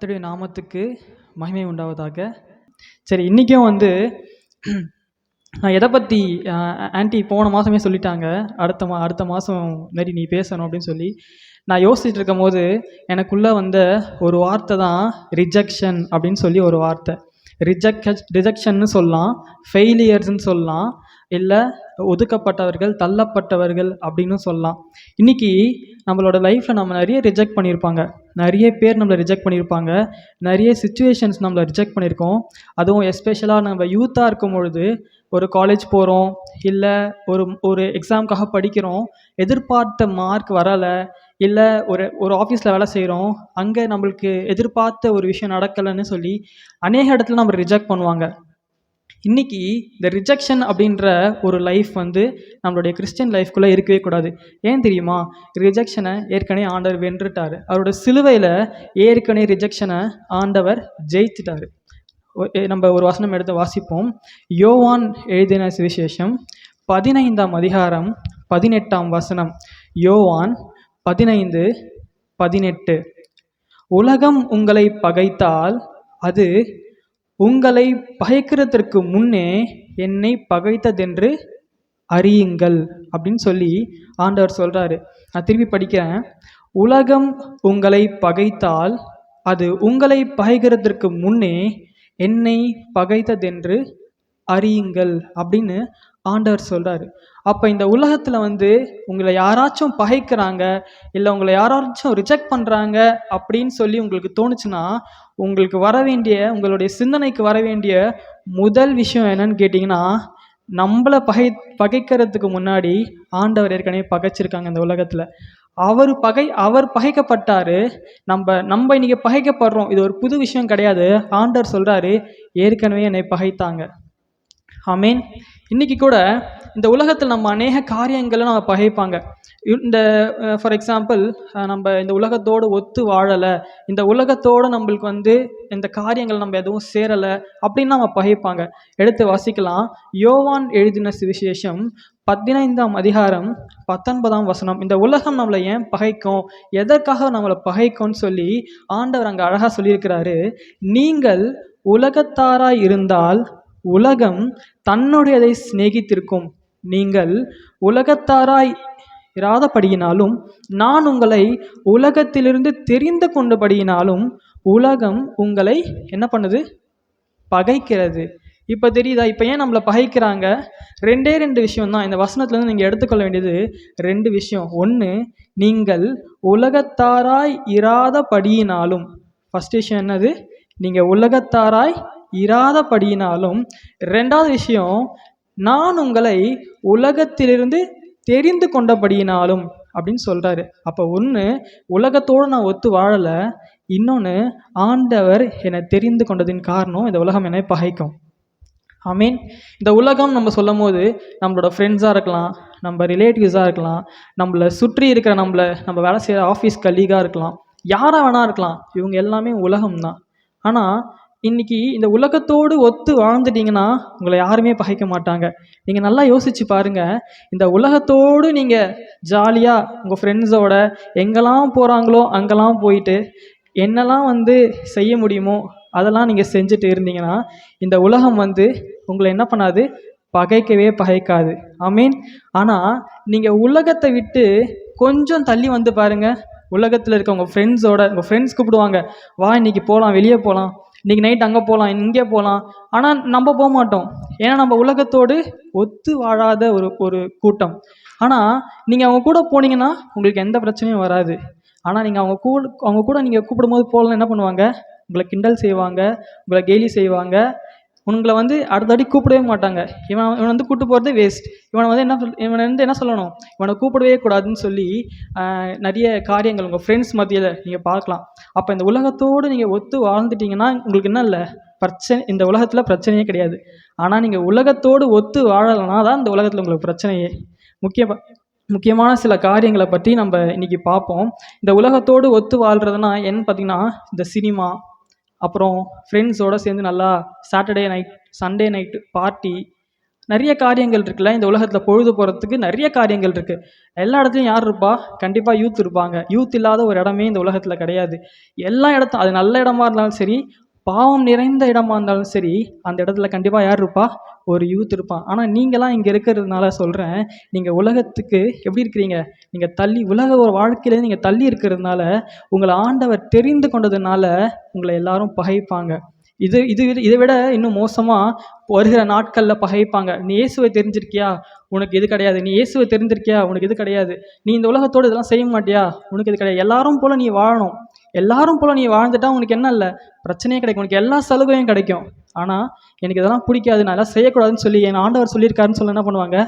கர்த்தருடைய நாமத்துக்கு மகிமை உண்டாவதாக. சரி, இன்றைக்கும் நான் எதை பற்றி ஆன்ட்டி போன மாதமே சொல்லிட்டாங்க, அடுத்த மாதம் மாரி நீ பேசணும் அப்படின்னு சொல்லி. நான் யோசிச்சுட்டு இருக்கும் போது எனக்குள்ளே வந்த ஒரு வார்த்தை தான் ரிஜெக்ஷன் அப்படின்னு சொல்லி ஒரு வார்த்தை. ரிஜெக்ஷன்னு சொல்லலாம், ஃபெயிலியர்ஸ்ன்னு சொல்லலாம், இல்லை ஒதுக்கப்பட்டவர்கள், தள்ளப்பட்டவர்கள் அப்படின்னு சொல்லலாம். இன்றைக்கி நம்மளோட லைஃப்பில் நம்ம நிறைய ரிஜெக்ட் பண்ணியிருப்பாங்க, நிறைய பேர் நம்மளை ரிஜெக்ட் பண்ணியிருப்பாங்க, நிறைய சுச்சுவேஷன்ஸ் நம்மளை ரிஜெக்ட் பண்ணியிருக்கோம். அதுவும் எஸ்பெஷலாக நம்ம யூத்தாக இருக்கும் பொழுது ஒரு காலேஜ் போகிறோம், இல்லை ஒரு எக்ஸாமுக்காக படிக்கிறோம், எதிர்பார்த்த மார்க் வரலை, இல்லை ஒரு ஆஃபீஸில் வேலை செய்கிறோம், அங்கே நம்மளுக்கு எதிர்பார்த்த ஒரு விஷயம் நடக்கலைன்னு சொல்லி அநேக இடத்துல நம்ம ரிஜெக்ட் பண்ணுவாங்க. இன்றைக்கி இந்த ரிஜெக்ஷன் அப்படின்ற ஒரு லைஃப் நம்மளுடைய கிறிஸ்டியன் லைஃப்குள்ளே இருக்கவே கூடாது. ஏன் தெரியுமா? ரிஜெக்ஷனை ஏற்கனவே ஆண்டவர் வென்றுட்டார். அவரோட சிலுவையில் ஏற்கனவே ரிஜெக்ஷனை ஆண்டவர் ஜெயித்துட்டார். நம்ம ஒரு வசனம் எடுத்து வாசிப்போம். யோவான் எழுதின சுவிசேஷம் 15ஆம் அதிகாரம் 18ஆம் வசனம். யோவான் 15:18. உலகம் உங்களை பகைத்தால் அது உங்களை பகைக்கிறதற்கு முன்னே என்னை பகைத்ததென்று அறியுங்கள் அப்படின்னு சொல்லி ஆண்டவர் சொல்கிறாரு. நான் திருப்பி படிக்கிறேன். உலகம் உங்களை பகைத்தால் அது உங்களை பகைக்கிறதற்கு முன்னே என்னை பகைத்ததென்று அறியுங்கள் அப்படின்னு ஆண்டவர் சொல்கிறாரு. அப்போ இந்த உலகத்தில் உங்களை யாராச்சும் பகைக்கிறாங்க, இல்லை உங்களை யாராச்சும் ரிஜெக்ட் பண்ணுறாங்க அப்படின்னு சொல்லி உங்களுக்கு தோணுச்சுன்னா, உங்களுக்கு உங்களுடைய சிந்தனைக்கு வர வேண்டிய முதல் விஷயம் என்னன்னு கேட்டிங்கன்னா, நம்மளை பகைக்கிறதுக்கு முன்னாடி ஆண்டவர் ஏற்கனவே பகைச்சிருக்காங்க. இந்த உலகத்தில் அவர் பகைக்கப்பட்டார். நம்ம இன்னைக்கு பகைக்கப்படுறோம். இது ஒரு புது விஷயம் கிடையாது. ஆண்டவர் சொல்கிறாரு, ஏற்கனவே என்னை பகைத்தாங்க. ஆமேன். இன்றைக்கி கூட இந்த உலகத்தில் நம்ம அநேக காரியங்களை நம்ம பகைப்பாங்க. இந்த ஃபார் எக்ஸாம்பிள், நம்ம இந்த உலகத்தோடு ஒத்து வாழலை, இந்த உலகத்தோடு நம்மளுக்கு இந்த காரியங்கள் நம்ம எதுவும் சேரலை அப்படின்னு நம்ம பகைப்பாங்க. எடுத்து வாசிக்கலாம். யோவான் எழுதின சுவிசேஷம் 15ஆம் அதிகாரம் 19ஆம் வசனம். இந்த உலகம் நம்மளை ஏன் பகைக்கும், எதற்காக நம்மளை பகைக்கும்னு சொல்லி ஆண்டவர் அங்கே அழகாக சொல்லியிருக்கிறாரு. நீங்கள் உலகத்தாராய் இருந்தால் உலகம் தன்னுடையதை சிநேகித்திருக்கும். நீங்கள் உலகத்தாராய் இராதபடியினாலும் நான் உங்களை உலகத்திலிருந்து தெரிந்து கொண்டபடியினாலும் உலகம் உங்களை என்ன பண்ணுது? பகைக்கிறது. இப்போ தெரியுதா? இப்போ ஏன் நம்மளை பகைக்கிறாங்க? ரெண்டு விஷயம் தான் இந்த வசனத்துலேருந்து நீங்கள் எடுத்துக்கொள்ள வேண்டியது. 2 விஷயம். ஒன்று, நீங்கள் உலகத்தாராய் இராதபடியினாலும். ஃபர்ஸ்ட் விஷயம் என்னது? நீங்கள் உலகத்தாராய் இராதபடியினாலும். 2வது விஷயம், நான் உங்களை உலகத்திலிருந்து தெரிந்து கொண்டபடியினாலும் அப்படின்னு சொல்கிறாரு. அப்போ ஒன்று, உலகத்தோடு நான் ஒத்து வாழலை. இன்னொன்று, ஆண்டவர் என்னை தெரிந்து கொண்டதின் காரணம் இந்த உலகம் என்னை பகைக்கும். ஆமீன். இந்த உலகம் நம்ம சொல்லும் போது நம்மளோட ஃப்ரெண்ட்ஸாக இருக்கலாம், நம்ம ரிலேட்டிவ்ஸாக இருக்கலாம், நம்மளை சுற்றி இருக்கிற நம்ம வேலை செய்கிற ஆஃபீஸ் கலீகாக இருக்கலாம், யாராக வேணா இருக்கலாம். இவங்க எல்லாமே உலகம்தான். ஆனால் இன்றைக்கி இந்த உலகத்தோடு ஒத்து வாழ்ந்துட்டிங்கன்னா உங்களை யாருமே பகைக்க மாட்டாங்க. நீங்கள் நல்லா யோசித்து பாருங்கள். இந்த உலகத்தோடு நீங்கள் ஜாலியாக உங்கள் ஃப்ரெண்ட்ஸோட எங்கெல்லாம் போகிறாங்களோ அங்கெல்லாம் போயிட்டு என்னெல்லாம் செய்ய முடியுமோ அதெல்லாம் நீங்கள் செஞ்சுட்டு இருந்தீங்கன்னா இந்த உலகம் உங்களை என்ன பண்ணாது? பகைக்கவே பகைக்காது. ஆமீன். ஆனால் நீங்கள் உலகத்தை விட்டு கொஞ்சம் தள்ளி பாருங்கள். உலகத்தில் இருக்க உங்கள் ஃப்ரெண்ட்ஸ் கூப்பிடுவாங்க, வா இன்னைக்கு போகலாம், வெளியே போகலாம், இன்றைக்கி நைட் அங்கே போகலாம், இங்கே போகலாம். ஆனால் நம்ம போக மாட்டோம். ஏன்னா நம்ம உலகத்தோடு ஒத்து வாழாத ஒரு கூட்டம். ஆனால் நீங்கள் அவங்க கூட போனீங்கன்னா உங்களுக்கு எந்த பிரச்சனையும் வராது. ஆனால் நீங்கள் அவங்க கூட நீங்கள் கூப்பிடும்போது போகலாம், என்ன பண்ணுவாங்க? உங்களை கிண்டல் செய்வாங்க, உங்களை கேலி செய்வாங்க, உங்களை அடுத்தடி கூப்பிடவே மாட்டாங்க. இவன் கூப்பிட்டு போகிறது வேஸ்ட், இவனை என்ன சொல்லணும், இவனை கூப்பிடவே கூடாதுன்னு சொல்லி நிறைய காரியங்கள் உங்கள் ஃப்ரெண்ட்ஸ் மத்தியில் நீங்கள் பார்க்கலாம். அப்போ இந்த உலகத்தோடு நீங்கள் ஒத்து வாழ்ந்துட்டீங்கன்னா உங்களுக்கு என்ன இல்லை பிரச்சனை, இந்த உலகத்தில் பிரச்சனையே கிடையாது. ஆனால் நீங்கள் உலகத்தோடு ஒத்து வாழலைன்னா தான் இந்த உலகத்தில் உங்களுக்கு பிரச்சனையே. முக்கியமான சில காரியங்களை பற்றி நம்ம இன்றைக்கி பார்ப்போம். இந்த உலகத்தோடு ஒத்து வாழ்கிறதுனா என்னன்னு பார்த்திங்கன்னா, இந்த சினிமா, அப்புறம் ஃப்ரெண்ட்ஸோடு சேர்ந்து நல்லா Saturday night Sunday night party, நிறைய காரியங்கள் இருக்குல்ல இந்த உலகத்துல, பொழுது போறதுக்கு நிறைய காரியங்கள் இருக்கு. எல்லா இடத்துலயும் யார் இருப்பா? கண்டிப்பா யூத் இருப்பாங்க. யூத் இல்லாத ஒரு இடமே இந்த உலகத்துல கிடையாது. எல்லா இடத்தும், அது நல்ல இடமா இருந்தாலும் சரி, பாவம் நிறைந்த இடமா இருந்தாலும் சரி, அந்த இடத்துல கண்டிப்பா யார் இருப்பா? ஒரு யூத் இருப்பான். ஆனா நீங்களாம் இங்க இருக்கிறதுனால சொல்றேன், நீங்க உலகத்துக்கு எப்படி இருக்கிறீங்க? நீங்க தள்ளி, உலக ஒரு வாழ்க்கையில நீங்க தள்ளி இருக்கிறதுனால, உங்களை ஆண்டவர் தெரிந்து கொண்டதுனால உங்களை எல்லாரும் பகைப்பாங்க. இது இது இதை விட இன்னும் மோசமா வருகிற நாட்கள்ல பகைப்பாங்க. நீ இயேசுவை தெரிஞ்சிருக்கியா? உனக்கு இது கிடையாது. நீ இயேசுவை தெரிஞ்சிருக்கியா? உனக்கு இது கிடையாது. நீ இந்த உலகத்தோடு இதெல்லாம் செய்ய மாட்டியா? உனக்கு இது கிடையாது. எல்லாரும் போல நீ வாழணும். எல்லாரும் போல நீ வாழ்ந்துட்டா உனக்கு என்ன இல்லை? பிரச்சனையே கிடைக்கும். உனக்கு எல்லா சலுகையும் கிடைக்கும். ஆனா எனக்கு இதெல்லாம் பிடிக்காது, நான் எல்லாம் செய்யக்கூடாதுன்னு சொல்லி என் ஆண்டவர் சொல்லியிருக்காருன்னு சொல்ல என்ன பண்ணுவாங்க?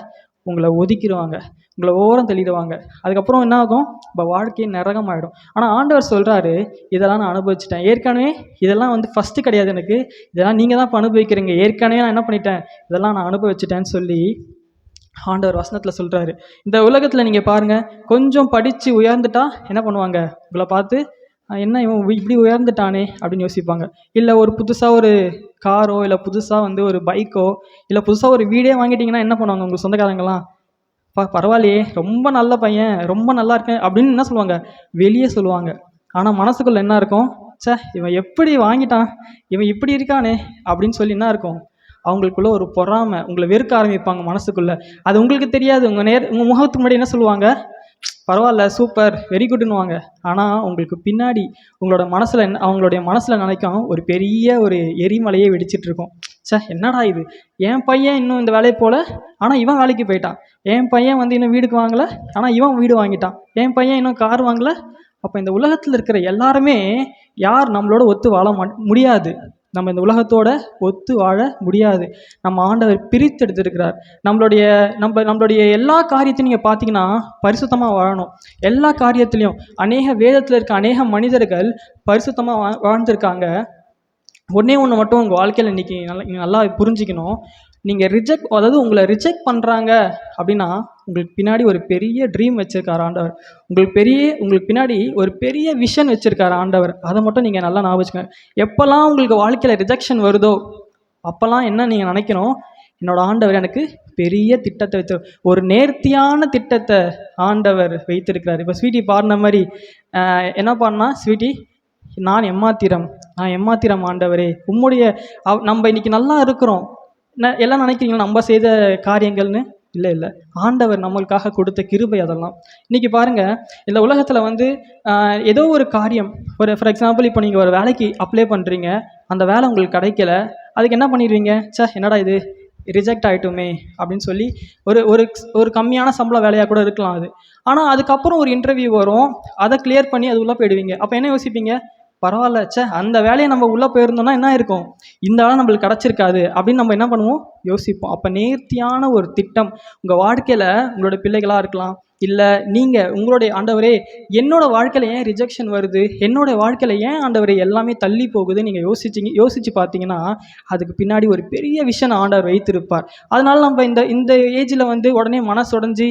உங்களை ஒதுக்கிடுவாங்க, உங்களை ஓரம் தள்ளிடுவாங்க. அதுக்கப்புறம் என்ன ஆகும்? இப்போ வாழ்க்கையை நரகம் ஆகிடும். ஆனால் ஆண்டவர் சொல்கிறாரு, இதெல்லாம் நான் அனுபவிச்சிட்டேன் ஏற்கனவே. இதெல்லாம் வந்து ஃபஸ்ட்டு கிடையாது எனக்கு, இதெல்லாம் நீங்கள் தான் இப்போ அனுபவிக்கிறீங்க. ஏற்கனவே நான் என்ன பண்ணிட்டேன்? இதெல்லாம் நான் அனுபவிச்சிட்டேன்னு சொல்லி ஆண்டவர் வசனத்தில் சொல்கிறாரு. இந்த உலகத்தில் நீங்கள் பாருங்கள், கொஞ்சம் படித்து உயர்ந்துட்டா என்ன பண்ணுவாங்க? உங்களை பார்த்து என்ன இவன் இப்படி உயர்ந்துட்டானே அப்படின்னு யோசிப்பாங்க. இல்லை ஒரு புதுசாக ஒரு காரோ, இல்லை புதுசாக வந்து ஒரு பைக்கோ, இல்லை புதுசாக ஒரு வீடே வாங்கிட்டீங்கன்னா என்ன பண்ணுவாங்க உங்கள் சொந்தக்காரங்களாம்? பரவாயில்லையே, ரொம்ப நல்ல பையன், ரொம்ப நல்லா இருக்கேன் அப்படின்னு என்ன சொல்லுவாங்க? வெளியே சொல்லுவாங்க. ஆனால் மனசுக்குள்ள என்ன இருக்கும்? சே, இவன் எப்படி வாங்கிட்டான், இவன் இப்படி இருக்கானே அப்படின்னு சொல்லி என்ன இருக்கும்? அவங்களுக்குள்ள ஒரு பொறாமை, உங்களை வெறுக்க ஆரம்பிப்பாங்க மனசுக்குள்ள. அது உங்களுக்கு தெரியாது. உங்கள் முகத்துக்கு முன்னாடி என்ன சொல்லுவாங்க? பரவாயில்ல, சூப்பர், வெரி குட்னுவாங்க. ஆனால் உங்களுக்கு பின்னாடி உங்களோட மனசில் அவங்களுடைய மனசில் நினைக்கும் ஒரு பெரிய ஒரு எரிமலையே வெடிச்சிட்டு இருக்கும். சே, என்னடா இது, என் பையன் இன்னும் இந்த வேலையை போல, ஆனால் இவன் வேலைக்கு போயிட்டான். என் பையன் வந்து இன்னும் வீடுக்கு வாங்கலை, ஆனால் இவன் வீடு வாங்கிட்டான். என் பையன் இன்னும் கார் வாங்கலை. அப்போ இந்த உலகத்தில் இருக்கிற எல்லாருமே யார் நம்மளோட ஒத்து வாழ முடியாது. நம்ம இந்த உலகத்தோட ஒத்து வாழ முடியாது. நம்ம ஆண்டவர் பிரித்து எடுத்திருக்கிறார். நம்மளுடைய எல்லா காரியத்தையும் நீங்கள் பார்த்தீங்கன்னா பரிசுத்தமாக வாழணும். எல்லா காரியத்திலையும் வேதத்தில் இருக்க அநேக மனிதர்கள் பரிசுத்தமாக வாழ்ந்திருக்காங்க. ஒன்றே ஒன்று மட்டும் உங்கள் வாழ்க்கையில் இன்றைக்கி நல்லா புரிஞ்சிக்கணும். நீங்கள் அதாவது உங்களை ரிஜெக்ட் பண்ணுறாங்க அப்படின்னா உங்களுக்கு பின்னாடி ஒரு பெரிய ட்ரீம் வச்சுருக்கார் ஆண்டவர். உங்களுக்கு பின்னாடி ஒரு பெரிய விஷன் வச்சுருக்கார் ஆண்டவர். அதை மட்டும் நீங்கள் நல்லா ஞாபகம் வச்சுக்கோங்க. எப்போல்லாம் உங்களுக்கு வாழ்க்கையில் ரிஜெக்ஷன் வருதோ அப்போல்லாம் என்ன நீங்கள் நினைக்கணும்? என்னோடய ஆண்டவர் எனக்கு பெரிய திட்டத்தை வச்சு, ஒரு நேர்த்தியான திட்டத்தை ஆண்டவர் வைத்திருக்கிறார். இப்போ ஸ்வீட்டி பாடின மாதிரி என்ன பாடினா? ஸ்வீட்டி, நான் எம்மாத்திரம் ஆண்டவரே உம்முடைய நம்ம இன்னைக்கு நல்லா இருக்கிறோம். எல்லாம் நினைக்கிறீங்களா நம்ம செய்த காரியங்கள்னு? இல்லை, ஆண்டவர் நம்மளுக்காக கொடுத்த கிருபை அதெல்லாம். இன்றைக்கி பாருங்கள், இந்த உலகத்தில் வந்து ஏதோ ஒரு காரியம், ஃபார் எக்ஸாம்பிள் இப்போ நீங்கள் ஒரு வேலைக்கு அப்ளை பண்ணுறீங்க, அந்த வேலை உங்களுக்கு கிடைக்கல. அதுக்கு என்ன பண்ணிடுவீங்க? என்னடா இது, ரிஜெக்ட் ஆகிட்டோமே அப்படின்னு சொல்லி ஒரு கம்மியான சம்பள வேலையாக கூட இருக்கலாம் அது. ஆனால் அதுக்கப்புறம் ஒரு இன்டர்வியூ வரும், அதை கிளியர் பண்ணி அது உள்ளே போயிடுவீங்க. அப்போ என்ன யோசிப்பீங்க? பரவாயில்ல, அந்த வேலையை நம்ம உள்ளே போயிருந்தோம்னா என்ன இருக்கும்? இந்த வேலை நம்மளுக்கு கிடச்சிருக்காது அப்படின்னு நம்ம என்ன பண்ணுவோம்? யோசிப்போம். அப்போ நேர்த்தியான ஒரு திட்டம் உங்கள் வாழ்க்கையில், உங்களோட பிள்ளைகளாக இருக்கலாம், இல்லை நீங்கள் உங்களுடைய ஆண்டவரே என்னோட வாழ்க்கையில் ஏன் ரிஜெக்ஷன் வருது, என்னோட வாழ்க்கையில் ஏன் ஆண்டவரே எல்லாமே தள்ளி போகுது, நீங்கள் யோசிச்சு பார்த்தீங்கன்னா அதுக்கு பின்னாடி ஒரு பெரிய விஷயம் ஆண்டவர் வைத்திருப்பார். அதனால நம்ம இந்த ஏஜில் வந்து உடனே மனசுடைஞ்சி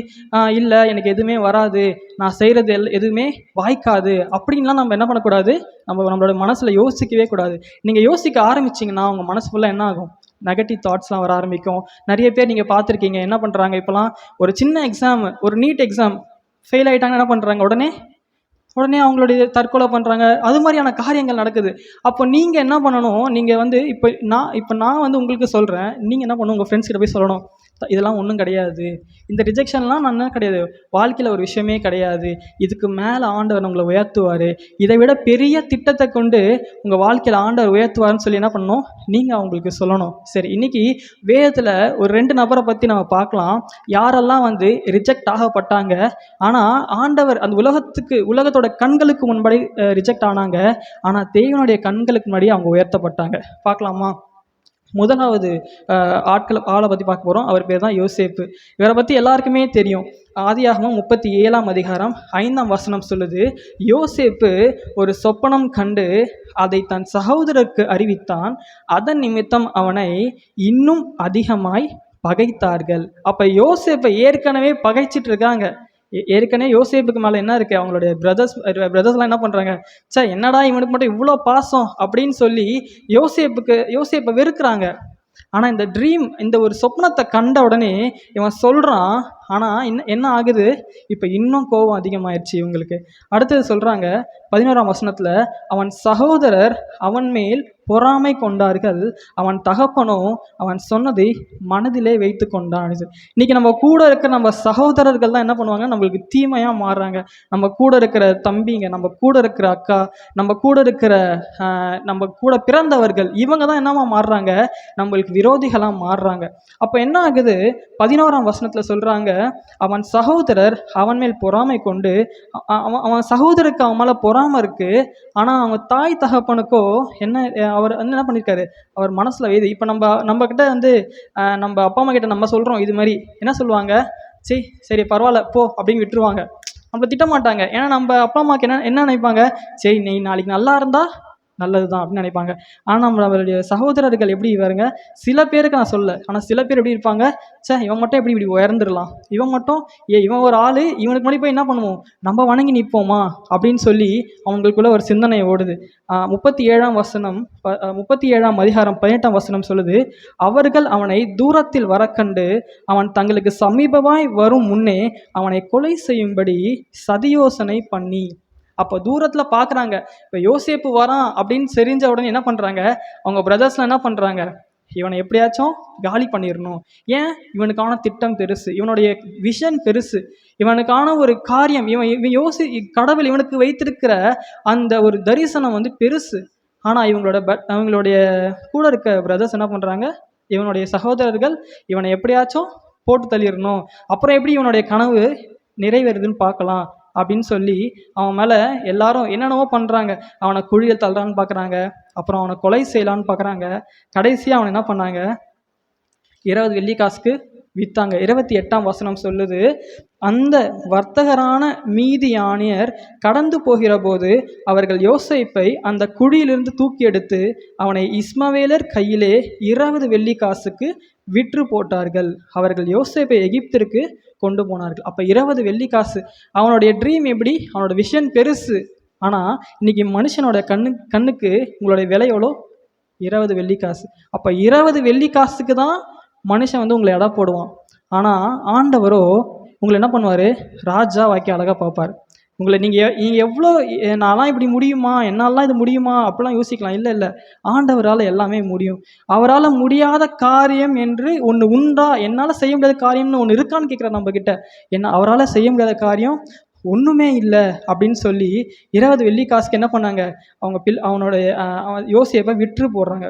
இல்லை எனக்கு எதுவுமே வராது, நான் செய்கிறது எதுவுமே வாய்க்காது அப்படின்லாம் நம்ம என்ன பண்ணக்கூடாது? நம்மளோட மனசில் யோசிக்கவே கூடாது. நீங்கள் யோசிக்க ஆரம்பிச்சிங்கன்னா உங்கள் மனசு ஃபுல்லாக என்ன ஆகும்? நெகட்டிவ் தாட்ஸ்லாம் வர ஆரம்பிக்கும். நிறைய பேர் நீங்கள் பார்த்துருக்கீங்க, என்ன பண்ணுறாங்க இப்போலாம், ஒரு சின்ன எக்ஸாம், ஒரு நீட் எக்ஸாம் ஃபெயில் ஆகிட்டாங்க, என்ன பண்ணுறாங்க? உடனே அவங்களுடைய தற்கொலை பண்ணுறாங்க. அது மாதிரியான காரியங்கள் நடக்குது. அப்போ நீங்கள் என்ன பண்ணணும்? நீங்கள் வந்து இப்போ நான் வந்து உங்களுக்கு சொல்கிறேன், நீங்கள் என்ன பண்ணணும்? உங்கள் ஃப்ரெண்ட்ஸ் கிட்ட போய் சொல்லணும், இதெல்லாம் ஒன்றும் கிடையாது, இந்த ரிஜெக்ஷன்லாம் நான் என்ன கிடையாது, வாழ்க்கையில் ஒரு விஷயமே கிடையாது, இதுக்கு மேலே ஆண்டவர் உங்களை உயர்த்துவார், இதை விட பெரிய திட்டத்தை கொண்டு உங்கள் வாழ்க்கையில் ஆண்டவர் உயர்த்துவார்னு சொல்லி என்ன பண்ணணும்? நீங்கள் அவங்களுக்கு சொல்லணும். சரி, இன்றைக்கி வேதத்தில் ஒரு 2 நபரை பற்றி நம்ம பார்க்கலாம். யாரெல்லாம் வந்து ரிஜெக்ட் ஆகப்பட்டாங்க, ஆனால் ஆண்டவர் அந்த உலகத்தோட கண்களுக்கு முன்னாடி ரிஜெக்ட் ஆனாங்க, ஆனால் தேவனுடைய கண்களுக்கு முன்னாடி அவங்க உயர்த்தப்பட்டாங்க. பார்க்கலாமா? முதலாவது ஆளை பற்றி பார்க்க போகிறோம். அவர் பேர் தான் யோசேப்பு. இவரை பற்றி எல்லாருக்குமே தெரியும். ஆதியாகமம் 37ஆம் அதிகாரம் 5ஆம் வசனம் சொல்லுது, யோசேப்பு ஒரு சொப்பனம் கண்டு அதை தன் சகோதரருக்கு அறிவித்தான், அதன் நிமித்தம் அவனை இன்னும் அதிகமாய் பகைத்தார்கள். அப்போ யோசேப்பை ஏற்கனவே பகைச்சிட்டு இருக்காங்க. ஏற்கனவே யோசேப்புக்கு மேலே என்ன இருக்குது? அவங்களுடைய பிரதர்ஸ்லாம் என்ன பண்ணுறாங்க? என்னடா இவனுக்கு மட்டும் இவ்வளோ பாசம் அப்படின்னு சொல்லி யோசேப்பை வெறுக்கிறாங்க. ஆனால் இந்த ட்ரீம், இந்த ஒரு சொப்னத்தை கண்ட உடனே இவன் சொல்கிறான். ஆனால் என்ன ஆகுது, இப்போ இன்னும் கோபம் அதிகமாயிடுச்சு இவங்களுக்கு. அடுத்தது சொல்கிறாங்க 11ஆம் வசனத்தில், அவன் சகோதரர் அவன் மேல் பொறாமை கொண்டார்கள், அவன் தகப்பனோ அவன் சொன்னதை மனதிலே வைத்து கொண்டான். இன்னைக்கு நம்ம கூட இருக்கிற நம்ம சகோதரர்கள் தான் என்ன பண்ணுவாங்க, நம்மளுக்கு தீமையாக மாறுறாங்க. நம்ம கூட இருக்கிற தம்பிங்க, நம்ம கூட இருக்கிற அக்கா, நம்ம கூட இருக்கிற நம்ம கூட பிறந்தவர்கள், இவங்க தான் என்னவா மாறுறாங்க, நம்மளுக்கு விரோதிகளாக மாறுறாங்க. அப்போ என்ன ஆகுது, 11ஆம் வசனத்தில் சொல்கிறாங்க, அவன் சகோதரர் அவன் மேல் பொறாமை கொண்டு, அவன் சகோதரருக்கு அவன் மேலே பொறாமை இருக்கு, ஆனால் அவன் தாய் தகப்பனுக்கோ அவர் என்ன பண்ணியிருக்காரு, அவர் மனசில் வேது. இப்போ நம்ம கிட்ட நம்ம அப்பா அம்மா கிட்ட நம்ம சொல்கிறோம் இது மாதிரி, என்ன சொல்லுவாங்க, சரி பரவாயில்ல போ அப்படின்னு விட்டுருவாங்க. நம்மளை திட்ட மாட்டாங்க. ஏன்னா நம்ம அப்பா அம்மாவுக்கு என்ன நினைப்பாங்க, சரி நீ நாளைக்கு நல்லா இருந்தா நல்லது தான் அப்படின்னு நினைப்பாங்க. ஆனால் நம்மளுடைய சகோதரர்கள் எப்படி வருங்க, சில பேருக்கு நான் சொல்ல, ஆனால் சில பேர் எப்படி இருப்பாங்க, இவன் மட்டும் எப்படி இப்படி உயர்ந்துடலாம், இவன் மட்டும் இவன் ஒரு ஆள், இவனுக்கு முன்னாடி போய் என்ன பண்ணுவோம், நம்ம வணங்கி நிற்போமா அப்படின்னு சொல்லி அவங்களுக்குள்ள ஒரு சிந்தனை ஓடுது. 37ஆம் வசனம் 37ஆம் அதிகாரம் 18ஆம் வசனம் சொல்லுது, அவர்கள் அவனை தூரத்தில் வர கண்டு அவன் தங்களுக்கு சமீபமாய் வரும் முன்னே அவனை கொலை செய்யும்படி சதியோசனை பண்ணி. அப்போ தூரத்தில் பார்க்குறாங்க, இப்போ யோசேப்பு வரான் அப்படின்னு தெரிஞ்ச உடனே என்ன பண்ணுறாங்க, அவங்க பிரதர்ஸ்லாம் என்ன பண்ணுறாங்க, இவனை எப்படியாச்சும் காலி பண்ணிடணும். ஏன், இவனுக்கான திட்டம் பெருசு, இவனுடைய விஷன் பெருசு, இவனுக்கான ஒரு காரியம், இவன் கடவுள் இவனுக்கு வைத்திருக்கிற அந்த ஒரு தரிசனம் பெருசு. ஆனால் அவங்களுடைய கூட இருக்க பிரதர்ஸ் என்ன பண்ணுறாங்க, இவனுடைய சகோதரர்கள் இவனை எப்படியாச்சும் போட்டு தள்ளிடணும், அப்புறம் எப்படி இவனுடைய கனவு நிறைவேறுதுன்னு பார்க்கலாம் அப்படின்னு சொல்லி அவன் மேலே எல்லாரும் என்னென்னவோ பண்ணுறாங்க. அவனை குழியில் தள்ளுறான்னு பார்க்குறாங்க, அப்புறம் அவனை கொலை செய்யலான்னு பார்க்குறாங்க. கடைசியாக அவனை என்ன பண்ணாங்க, 20 வெள்ளிக்காசுக்கு விற்றாங்க. 28ஆம் வசனம் சொல்லுது, அந்த வர்த்தகரான மீதியானியர் கடந்து போகிற போது அவர்கள் யோசேப்பை அந்த குழியிலிருந்து தூக்கி எடுத்து அவனை இஸ்மவேலர் கையிலே 20 வெள்ளிக்காசுக்கு விற்று போட்டார்கள். அவர்கள் யோசேப்பை எகிப்திற்கு கொண்டு போனார்கள். அப்போ 20 வெள்ளிக்காசு. அவனுடைய ட்ரீம் எப்படி, அவனோட விஷன் பெருசு. ஆனால் இன்னைக்கு மனுஷனோட கண்ணுக்கு உங்களுடைய விலை எவ்வளோ, 20 வெள்ளிக்காசு. அப்போ 20 வெள்ளிக்காசுக்கு தான் மனுஷன் உங்களை எடை போடுவான். ஆனால் ஆண்டவரோ உங்களை என்ன பண்ணுவார், ராஜா வாக்கி அழகாக பார்ப்பார். உங்களை நீங்கள் எவ்வளோ, நான்லாம் இப்படி முடியுமா, என்னாலாம் இது முடியுமா அப்படிலாம் யோசிக்கலாம். இல்லை, ஆண்டவரால் எல்லாமே முடியும். அவரால் முடியாத காரியம் என்று ஒன்று உண்டா, என்னால் செய்ய முடியாத காரியம்னு ஒன்று இருக்கான்னு கேட்குறாரு நம்மக்கிட்ட. அவரால் செய்ய முடியாத காரியம் ஒன்றுமே இல்லை அப்படின்னு சொல்லி 20 வெள்ளிக்காசுக்கு என்ன பண்ணாங்க, அவனுடைய யோசேப்பை விற்று போடுறாங்க.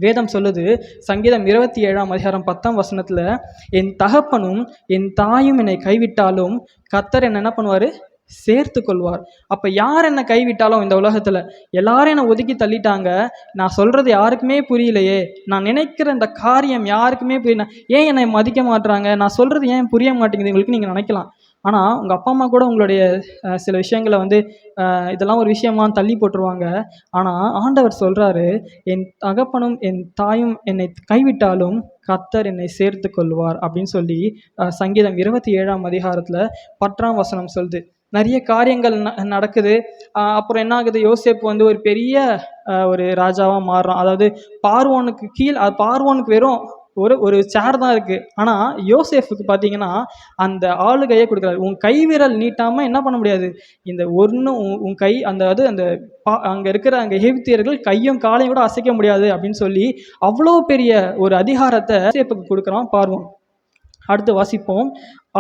வேதம் சொல்லுது, சங்கீதம் 27ஆம் அதிகாரம் 10ஆம் வசனத்தில், என் தகப்பனும் என் தாயும் என்னை கைவிட்டாலும் கர்த்தர் என்ன பண்ணுவார், சேர்த்து கொள்வார். அப்போ யார் என்னை கைவிட்டாலும் இந்த உலகத்தில் எல்லாரும் என்னை ஒதுக்கி தள்ளிட்டாங்க, நான் சொல்கிறது யாருக்குமே புரியலையே, நான் நினைக்கிற இந்த காரியம் யாருக்குமே புரியல, ஏன் என்னை மதிக்க மாட்டுறாங்க, நான் சொல்கிறது ஏன் புரிய மாட்டேங்குது உங்களுக்கு நீங்கள் நினைக்கலாம். ஆனால் உங்கள் அப்பா அம்மா கூட உங்களுடைய சில விஷயங்களை இதெல்லாம் ஒரு விஷயமா தள்ளி போட்டுருவாங்க. ஆனால் ஆண்டவர் சொல்கிறாரு, என் தகப்பனும் என் தாயும் என்னை கைவிட்டாலும் கர்த்தர் என்னை சேர்த்து கொள்வார் அப்படின்னு சொல்லி சங்கீதம் 27ஆம் அதிகாரத்தில் 10ஆம் வசனம் சொல்லுது. நிறைய காரியங்கள் நடக்குது. அப்புறம் என்ன ஆகுது, யோசேப்பு ஒரு பெரிய ஒரு ராஜாவாக மாறுறான். அதாவது பார்வோனுக்கு பார்வோனுக்கு வெறும் ஒரு சேர் தான் இருக்குது. ஆனால் யோசேஃபுக்கு பார்த்தீங்கன்னா அந்த ஆளுகையை கொடுக்குறாரு. உன் கைவிரல் நீட்டாமல் என்ன பண்ண முடியாது, இந்த உன் கை அந்த அங்கே இருக்கிற எகிப்தியர்கள் கையும் காலையும் கூட அசைக்க முடியாது அப்படின்னு சொல்லி அவ்வளோ பெரிய ஒரு அதிகாரத்தை யோசேப்புக்கு கொடுக்குறான் பார்வோன். அடுத்து வாசிப்போம்.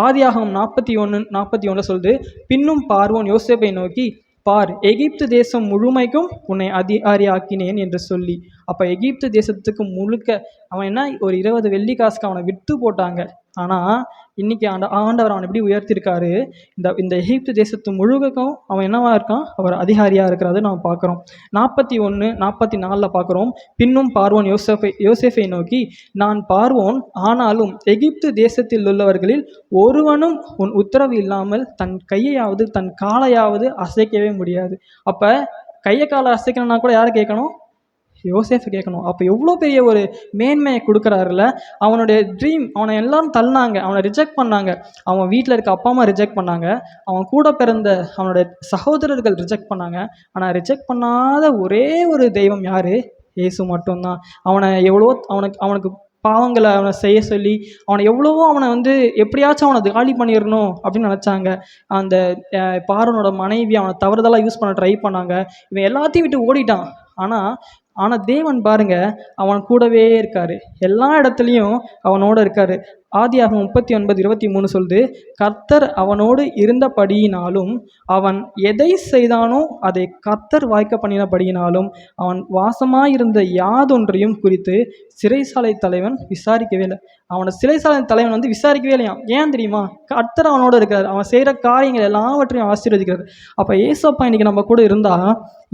ஆதியாகமம் 41 சொல்லுது, பின்னும் பார்வோன் யோசேப்பை நோக்கி, பார், எகிப்து தேசம் முழுமைக்கும் உன்னை அதிகாரியாக்கினேன் என்று சொல்லி. அப்போ எகிப்து தேசத்துக்கு முழுக்க அவன் ஒரு 20 வெள்ளிக்காசுக்கு அவனை விட்டு போட்டாங்க. ஆனால் இன்னைக்கு ஆண்டவர் அவன் எப்படி உயர்த்திருக்காரு, இந்த எகிப்து தேசத்து முழுவதுக்கும் அவன் என்னவா இருக்கான், அவர் அதிகாரியாக இருக்கிறது நாம் பார்க்குறோம். 41-44 பார்க்குறோம். பின்னும் பார்வோன் யோசேப்பை நோக்கி, நான் பார்வோன், ஆனாலும் எகிப்து தேசத்தில் உள்ளவர்களில் ஒருவனும் உன் உத்தரவு இல்லாமல் தன் கையையாவது தன் காலையாவது அசைக்கவே முடியாது. அப்போ கையை காலை அசைக்கணும்னா கூட யாரை கேட்கணும், யோசேஃபை கேட்கணும். அப்போ எவ்வளோ பெரிய ஒரு மேன்மையை கொடுக்குறாருல. அவனுடைய ட்ரீம், அவனை எல்லாரும் தள்ளினாங்க, அவனை ரிஜெக்ட் பண்ணாங்க. அவன் வீட்டில் இருக்க அப்பா அம்மா ரிஜெக்ட் பண்ணாங்க, அவன் கூட பிறந்த அவனுடைய சகோதரர்கள் ரிஜெக்ட் பண்ணாங்க. ஆனால் ரிஜெக்ட் பண்ணாத ஒரே ஒரு தெய்வம் யார், இயேசு மட்டும்தான். அவனை எவ்வளோ அவனுக்கு பாவங்களை அவனை செய்ய சொல்லி அவனை எவ்வளவோ அவனை வந்து எப்படியாச்சும் அவனை காலி பண்ணிடணும் அப்படின்னு நினச்சாங்க. அந்த பார்வோனோட மனைவி அவனை தவறுதலாக யூஸ் பண்ண ட்ரை பண்ணாங்க. இவன் எல்லாத்தையும் விட்டு ஓடிட்டான். ஆனால் ஆனால் தேவன் பாருங்க, அவன் கூடவே இருக்காரு, எல்லா இடத்துலையும் அவனோட இருக்காரு. ஆதியாகமம் 39:23 சொல்லுது, கர்த்தர் அவனோடு இருந்தபடியினாலும் அவன் எதை செய்தானோ அதை கர்த்தர் வாய்க்க பண்ணினபடியினாலும் அவன் வாசமாயிருந்த யாதொன்றையும் குறித்து சிறைசாலை தலைவன் விசாரிக்கவே இல்லை. அவனை சிறைசாலை தலைவன் வந்து விசாரிக்கவே இல்லையா. ஏன் தெரியுமா? கர்த்தர் அவனோட இருக்கிறார், அவன் செய்கிற காரியங்கள் எல்லாவற்றையும் ஆசீர்வதிக்கிறார். அப்போ ஏசப்பா இன்னைக்கு நம்ம கூட இருந்தால்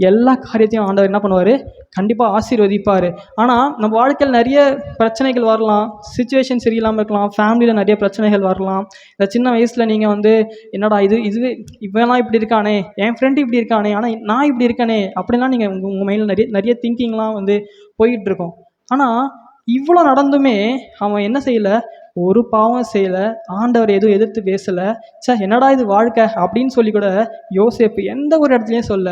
எல்லா காரியத்தையும் ஆண்டவர் என்ன பண்ணுவார்? கண்டிப்பாக ஆசீர்வதிப்பார். ஆனால் நம்ம வாழ்க்கையில் நிறைய பிரச்சனைகள் வரலாம், சுச்சுவேஷன் சரியில்லாமல் இருக்கலாம், ஃபேமிலியில் நிறைய பிரச்சனைகள் வரலாம். இந்த சின்ன வயசில் நீங்கள் வந்து என்னடா இதுவே இவெல்லாம் இப்படி இருக்கானே, என் ஃப்ரெண்டு இப்படி இருக்கானே, ஆனால் நான் இப்படி இருக்கனே அப்படிலாம் நீங்கள் உங்கள் மைண்டில் நிறைய நிறைய திங்கிங்லாம் வந்து போயிட்டுருக்கோம். ஆனால் இவ்வளோ நடந்துமே அவன் என்ன செய்யலை? ஒரு பாவம் செய்யலை, ஆண்டவர் எதுவும் எதிர்த்து பேசலை. என்னடா இது வாழ்க்கை அப்படின்னு சொல்லி கூட யோசேப்பு எந்த ஒரு இடத்துலையும் சொல்ல.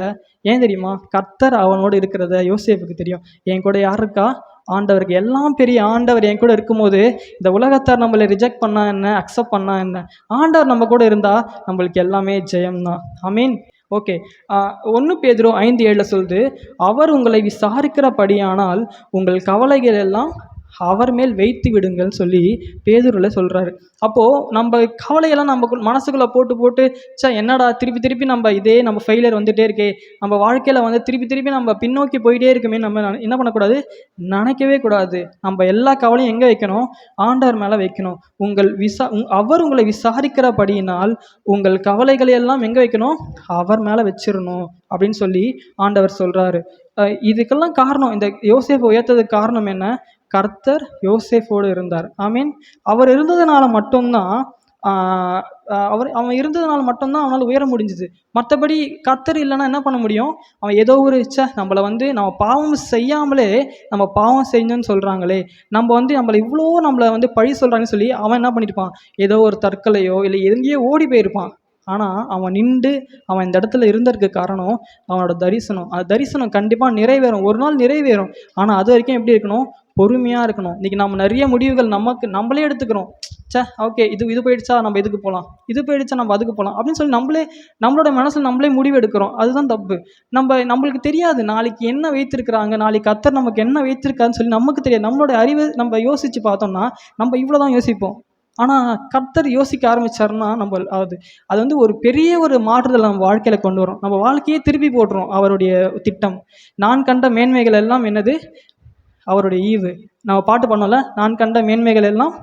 ஏன் தெரியுமா? கர்த்தர் அவனோடு இருக்கிறத யோசேப்புக்கு தெரியும். என் கூட யார் இருக்கா? ஆண்டவருக்கு. எல்லாம் பெரிய ஆண்டவர் என் கூட இருக்கும்போது இந்த உலகத்தார் நம்மளை ரிஜெக்ட் பண்ணா என்ன, அக்செப்ட் பண்ணா என்ன, ஆண்டவர் நம்ம கூட இருந்தால் நம்மளுக்கு எல்லாமே ஜெயம்தான். ஆமீன். ஓகே. 1 பேதுரு 5:7 சொல்லுது, அவர் உங்களை விசாரிக்கிறபடியானால் உங்கள் கவலைகள் எல்லாம் அவர் மேல் வைத்து விடுங்கள்னு சொல்லி பேதுருல சொல்கிறாரு. அப்போது நம்ம கவலையெல்லாம் நம்ம மனசுக்குள்ளே போட்டு என்னடா திருப்பி திருப்பி நம்ம ஃபெயிலியர் வந்துகிட்டே இருக்கே, நம்ம வாழ்க்கையில் வந்து திருப்பி திருப்பி நம்ம பின்னோக்கி போயிட்டே இருக்குமே, நம்ம என்ன பண்ணக்கூடாது? நினைக்கவே கூடாது. நம்ம எல்லா கவலையும் எங்கே வைக்கணும்? ஆண்டவர் மேலே வைக்கணும். அவர் உங்களை விசாரிக்கிறபடியினால் உங்கள் கவலைகளை எல்லாம் எங்கே வைக்கணும்? அவர் மேலே வச்சிடணும் அப்படின்னு சொல்லி ஆண்டவர் சொல்கிறாரு. இதுக்கெல்லாம் காரணம், இந்த யோசேப்பை உயர்த்ததுக்கு காரணம் என்ன? கர்த்தர் யோசேஃபோடு இருந்தார். ஆமீன். அவர் இருந்ததுனால மட்டும்தான் அவன் இருந்ததுனால மட்டும்தான் அவனால் உயர முடிஞ்சுது. மற்றபடி கர்த்தர் இல்லைன்னா என்ன பண்ண முடியும்? அவன் ஏதோ ஒரு நம்மளை வந்து நம்ம பாவம் செய்யாமலே நம்ம பாவம் செஞ்சோன்னு சொல்கிறாங்களே, நம்மளை இவ்வளோ நம்மளை வந்து பழி சொல்கிறாங்கன்னு சொல்லி அவன் என்ன பண்ணியிருப்பான்? ஏதோ ஒரு தற்கொலையோ இல்லை எங்கேயோ ஓடி போயிருப்பான். ஆனால் அவன் நின்று அவன் இந்த இடத்துல இருந்ததுக்கு காரணம் அவனோட தரிசனம். அந்த தரிசனம் கண்டிப்பாக நிறைவேறும், ஒரு நாள் நிறைவேறும். ஆனால் அது வரைக்கும் எப்படி இருக்கணும்? பொறுமையாக இருக்கணும். இன்றைக்கி நம்ம நிறைய முடிவுகள் நம்மளே எடுத்துக்கிறோம். ஓகே, இது போயிடுச்சா நம்ம இதுக்கு போகலாம், இது போயிடுச்சா நம்ம அதுக்கு போகலாம் அப்படின்னு சொல்லி நம்மளோட மனசில் நம்மளே முடிவு எடுக்கிறோம். அதுதான் தப்பு. நம்மளுக்கு தெரியாது நாளைக்கு என்ன வைத்திருக்கிறாங்க, நாளைக்கு கர்த்தர் நமக்கு என்ன வைத்திருக்காருன்னு சொல்லி நமக்கு தெரியாது. நம்மளோட அறிவு நம்ம யோசித்து பார்த்தோம்னா நம்ம இவ்வளோ தான் யோசிப்போம். ஆனால் கர்த்தர் யோசிக்க ஆரம்பித்தாருன்னா அது வந்து ஒரு பெரிய ஒரு மாற்றுதல் நம்ம வாழ்க்கையில் கொண்டு வரும். நம்ம வாழ்க்கையே திருப்பி போட்டுரும். அவருடைய திட்டம், நான் கண்ட மேன்மைகள் எல்லாம் என்னது? அவருடைய ஈவு. நம்ம பாட்டு பண்ணோம்ல, நான் கண்ட மேன்மைகள் எல்லாம்